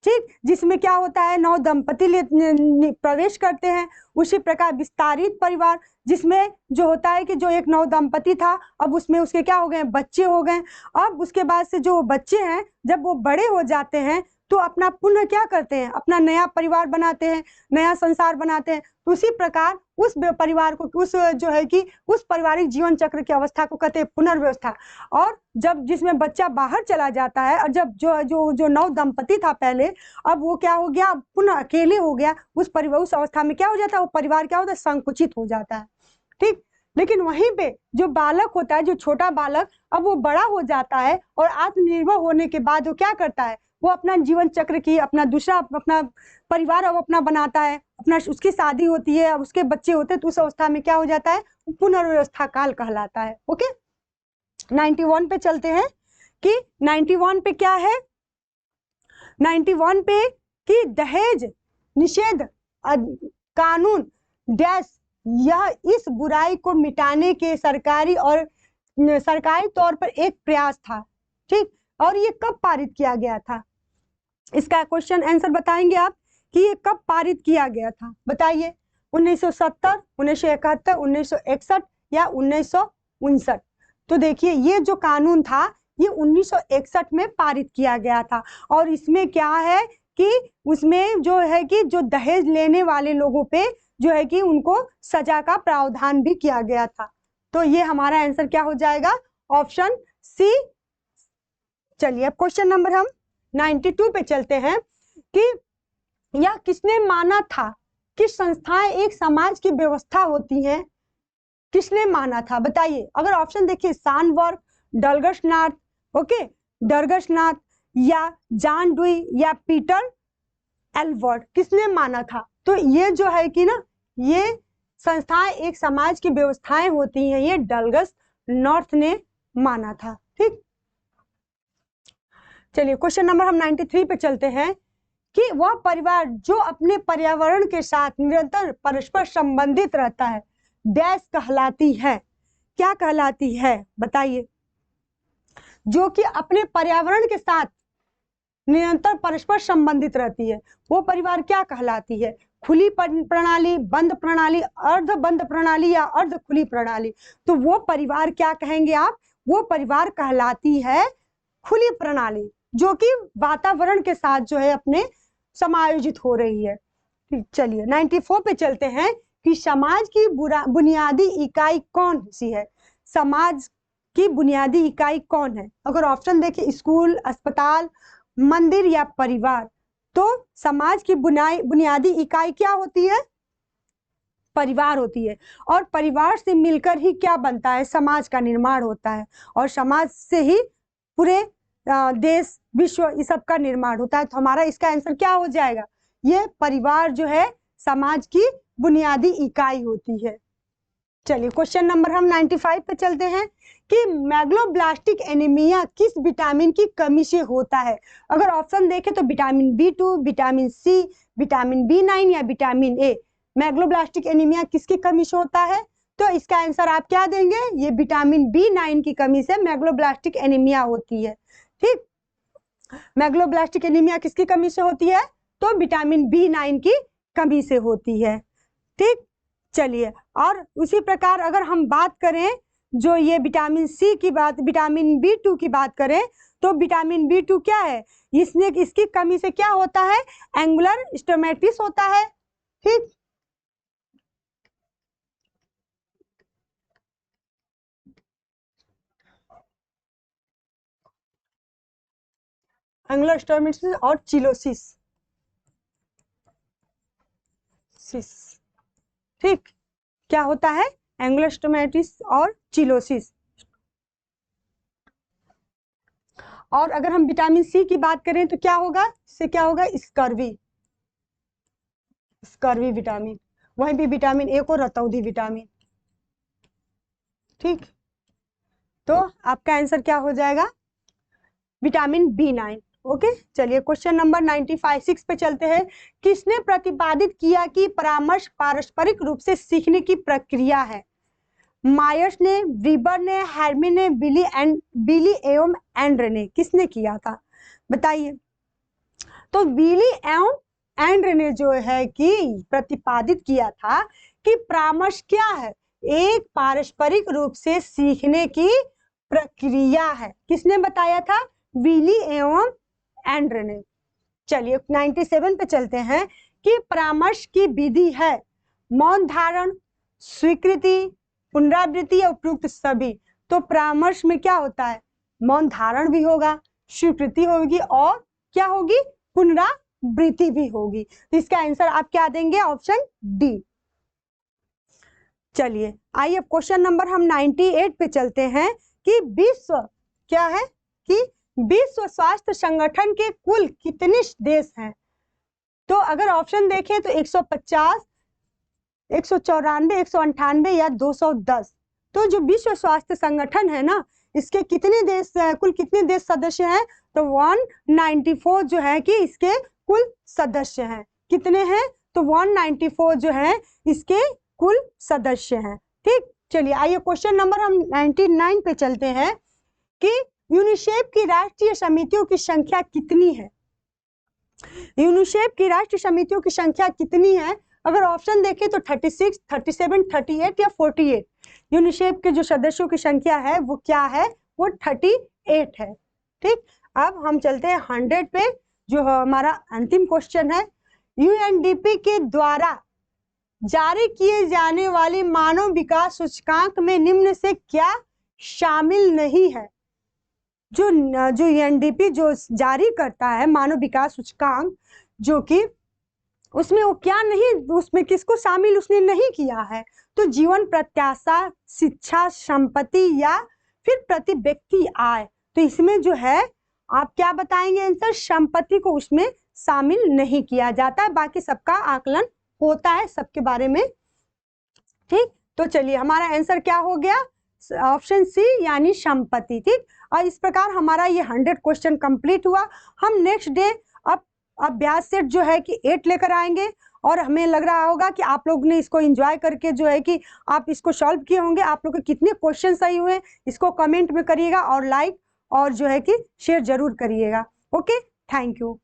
ठीक, जिसमें क्या होता है 9 दंपति प्रवेश करते हैं, उसी प्रकार विस्तारित परिवार जिसमें जो होता है कि जो एक 9 दंपति था अब उसमें उसके क्या हो गए? बच्चे हो गए। अब उसके बाद से जो बच्चे हैं जब वो बड़े हो जाते हैं तो अपना पुनः क्या करते हैं? अपना नया परिवार बनाते हैं, नया संसार बनाते हैं। तो उसी प्रकार उस परिवार को, उस जो है कि उस पारिवारिक जीवन चक्र की अवस्था को कहते हैं पुनर्व्यवस्था। और जब जिसमें बच्चा बाहर चला जाता है और जब जो 9 दंपति था पहले, अब वो क्या हो गया? पुनः अकेले हो गया। उस परिवार, उस अवस्था में क्या हो जाता है? वो परिवार क्या होता है? संकुचित हो जाता है। ठीक, लेकिन वहीं पे जो बालक होता है, जो छोटा बालक, अब वो बड़ा हो जाता है और आत्मनिर्भर होने के बाद वो क्या करता है? वो अपना जीवन चक्र की अपना दूसरा अपना परिवार अब अपना बनाता है, अपना उसकी शादी होती है, अब उसके बच्चे होते हैं, तो उस अवस्था में क्या हो जाता है? पुनर्व्यवस्था काल कहलाता है। ओके, 91 पे चलते हैं कि 91 पे क्या है? 91 पे कि दहेज निषेध कानून डैश यह इस बुराई को मिटाने के सरकारी तौर पर एक प्रयास था। ठीक, और ये कब पारित किया गया था? इसका क्वेश्चन आंसर बताएंगे आप कि ये कब पारित किया गया था, बताइए। 1970, 1971, 1961 या 1959? तो देखिए ये जो कानून था ये 1961 में पारित किया गया था। और इसमें क्या है कि उसमें जो है कि जो दहेज लेने वाले लोगों पे जो है कि उनको सजा का प्रावधान भी किया गया था। तो ये हमारा आंसर क्या हो जाएगा? Option C. चलिए अब क्वेश्चन नंबर हम 92 पे चलते हैं कि यह किसने माना था कि संस्थाएं एक समाज की व्यवस्था होती हैं? किसने माना था, बताइए। अगर ऑप्शन देखिए, सानवर्क, डलगर्शनाथ, ओके, डर्गसनाथ या जॉन डुई या पीटर एल्वर्ट, किसने माना था? तो ये जो है कि ना, ये संस्थाएं एक समाज की व्यवस्थाएं होती हैं, ये डलगस नॉर्थ ने माना था। ठीक, चलिए क्वेश्चन नंबर हम 93 पे चलते हैं कि वह परिवार जो अपने पर्यावरण के साथ निरंतर परस्पर संबंधित रहता है डैश कहलाती है? क्या कहलाती है, बताइए। जो कि अपने पर्यावरण के साथ निरंतर परस्पर संबंधित रहती है, वो परिवार क्या कहलाती है? खुली प्रणाली, बंद प्रणाली, अर्ध बंद प्रणाली या अर्ध खुली प्रणाली? तो वो परिवार क्या कहेंगे आप? वो परिवार कहलाती है खुली प्रणाली, जो कि वातावरण के साथ जो है अपने समायोजित हो रही है। चलिए 94 पे चलते हैं कि समाज की बुनियादी इकाई कौन सी है? समाज की बुनियादी इकाई कौन है? अगर ऑप्शन देखिए, स्कूल, अस्पताल, मंदिर या परिवार, तो समाज की बुनियादी इकाई क्या होती है? परिवार होती है। और परिवार से मिलकर ही क्या बनता है? समाज का निर्माण होता है। और समाज से ही पूरे देश, विश्व, इस सब का निर्माण होता है। तो हमारा इसका आंसर क्या हो जाएगा? ये परिवार जो है समाज की बुनियादी इकाई होती है। चलिए क्वेश्चन नंबर हम 95 पे चलते हैं कि मैग्लोब्लास्टिक एनीमिया किस विटामिन की कमी से होता है? अगर ऑप्शन देखें तो vitamin B2, vitamin C, vitamin B9 या विटामिन ए। मैग्लोब्लास्टिक एनीमिया किसकी कमी से होता है? तो इसका आंसर आप क्या देंगे? ये विटामिन B9 की कमी से मैग्लोब्लास्टिक एनीमिया होती है। ठीक, मैग्लोब्लास्टिक एनीमिया किसकी कमी से होती है? तो विटामिन B9 की कमी से होती है। ठीक, चलिए, और उसी प्रकार अगर हम बात करें जो ये विटामिन सी की बात, विटामिन B2 की बात करें, तो विटामिन B2 क्या है? इसकी कमी से क्या होता है? एंगुलर स्टोमेटिस होता है। ठीक, एंगुलर स्टोमेटिस और चिलोसिस। ठीक, क्या होता है? एंगुलर स्टोमेटिस और चिलोसिस। और अगर हम विटामिन सी की बात करें तो क्या होगा? इससे क्या होगा? Scurvy, scurvy vitamin. वहीं भी विटामिन ए को रतौंधी विटामिन। ठीक, तो आपका आंसर क्या हो जाएगा? Vitamin B9। ओके, चलिए क्वेश्चन नंबर 95 पे चलते हैं। किसने प्रतिपादित किया कि परामर्श पारस्परिक रूप से सीखने की प्रक्रिया है? मायर्स ने, व्रीबर ने, हेर्मी ने, बिली एवं एंड्रे ने? किसने किया था, बताइए। तो बिली एवं एंड्रे ने जो है कि प्रतिपादित किया था कि परामर्श क्या है? एक पारस्परिक रूप से सीखने की प्रक्रिया है। किसने बताया था? बिली एवं एंड्रे ने। चलिए 97 पे चलते हैं कि परामर्श की विधि है मौन धारण, स्वीकृति, पुनरावृत्ति या उपयुक्त सभी। तो परामर्श में क्या होता है? मौन धारण भी होगा, स्वीकृति होगी और क्या होगी? पुनरावृत्ति भी होगी। तो इसका आंसर आप क्या देंगे? Option D. चलिए आइए अब क्वेश्चन नंबर हम 98 पे चलते हैं कि विश्व क्या है कि विश्व स्वास्थ्य संगठन के कुल कितने देश हैं? तो अगर ऑप्शन देखें तो 150, 194, 198 या 210। तो जो विश्व स्वास्थ्य संगठन है ना, इसके कितने देश, कुल कितने देश सदस्य हैं? तो 194 जो है कि इसके कुल सदस्य हैं। कितने हैं? तो 194 जो है इसके कुल सदस्य हैं। ठीक, चलिए आइए क्वेश्चन नंबर हम 99 पे चलते हैं कि यूनिसेफ की राष्ट्रीय समितियों की संख्या कितनी है? यूनिसेफ की राष्ट्रीय समितियों की संख्या कितनी है? अगर ऑप्शन देखें तो 36, 37, 38 या 48। यूनिसेफ के जो सदस्यों की संख्या है वो क्या है? वो 38 है। ठीक, अब हम चलते हैं 100 पे, जो हमारा अंतिम क्वेश्चन है। यूएनडीपी के द्वारा जारी किए जाने वाले मानव विकास सूचकांक में निम्न से क्या शामिल नहीं है? जो यूएनडीपी जो जारी करता है मानव विकास सूचकांक, जो कि उसमें वो क्या नहीं, उसमें किसको शामिल उसने नहीं किया है? तो जीवन प्रत्याशा, शिक्षा, संपत्ति या फिर प्रति व्यक्ति आय। तो इसमें जो है आप क्या बताएंगे आंसर? संपत्ति को उसमें शामिल नहीं किया जाता है, बाकी सबका आकलन होता है सबके बारे में। ठीक, तो चलिए हमारा आंसर क्या हो गया? ऑप्शन सी यानी संपत्ति। ठीक, और इस प्रकार हमारा ये 100 क्वेश्चन कंप्लीट हुआ। हम नेक्स्ट डे अब अभ्यास सेट जो है कि 8 लेकर आएंगे, और हमें लग रहा होगा कि आप लोग ने इसको एंजॉय करके जो है कि आप इसको सॉल्व किए होंगे। आप लोग के कितने क्वेश्चन सही हुए इसको कमेंट में करिएगा, और लाइक और जो है कि शेयर जरूर करिएगा। Okay, thank you.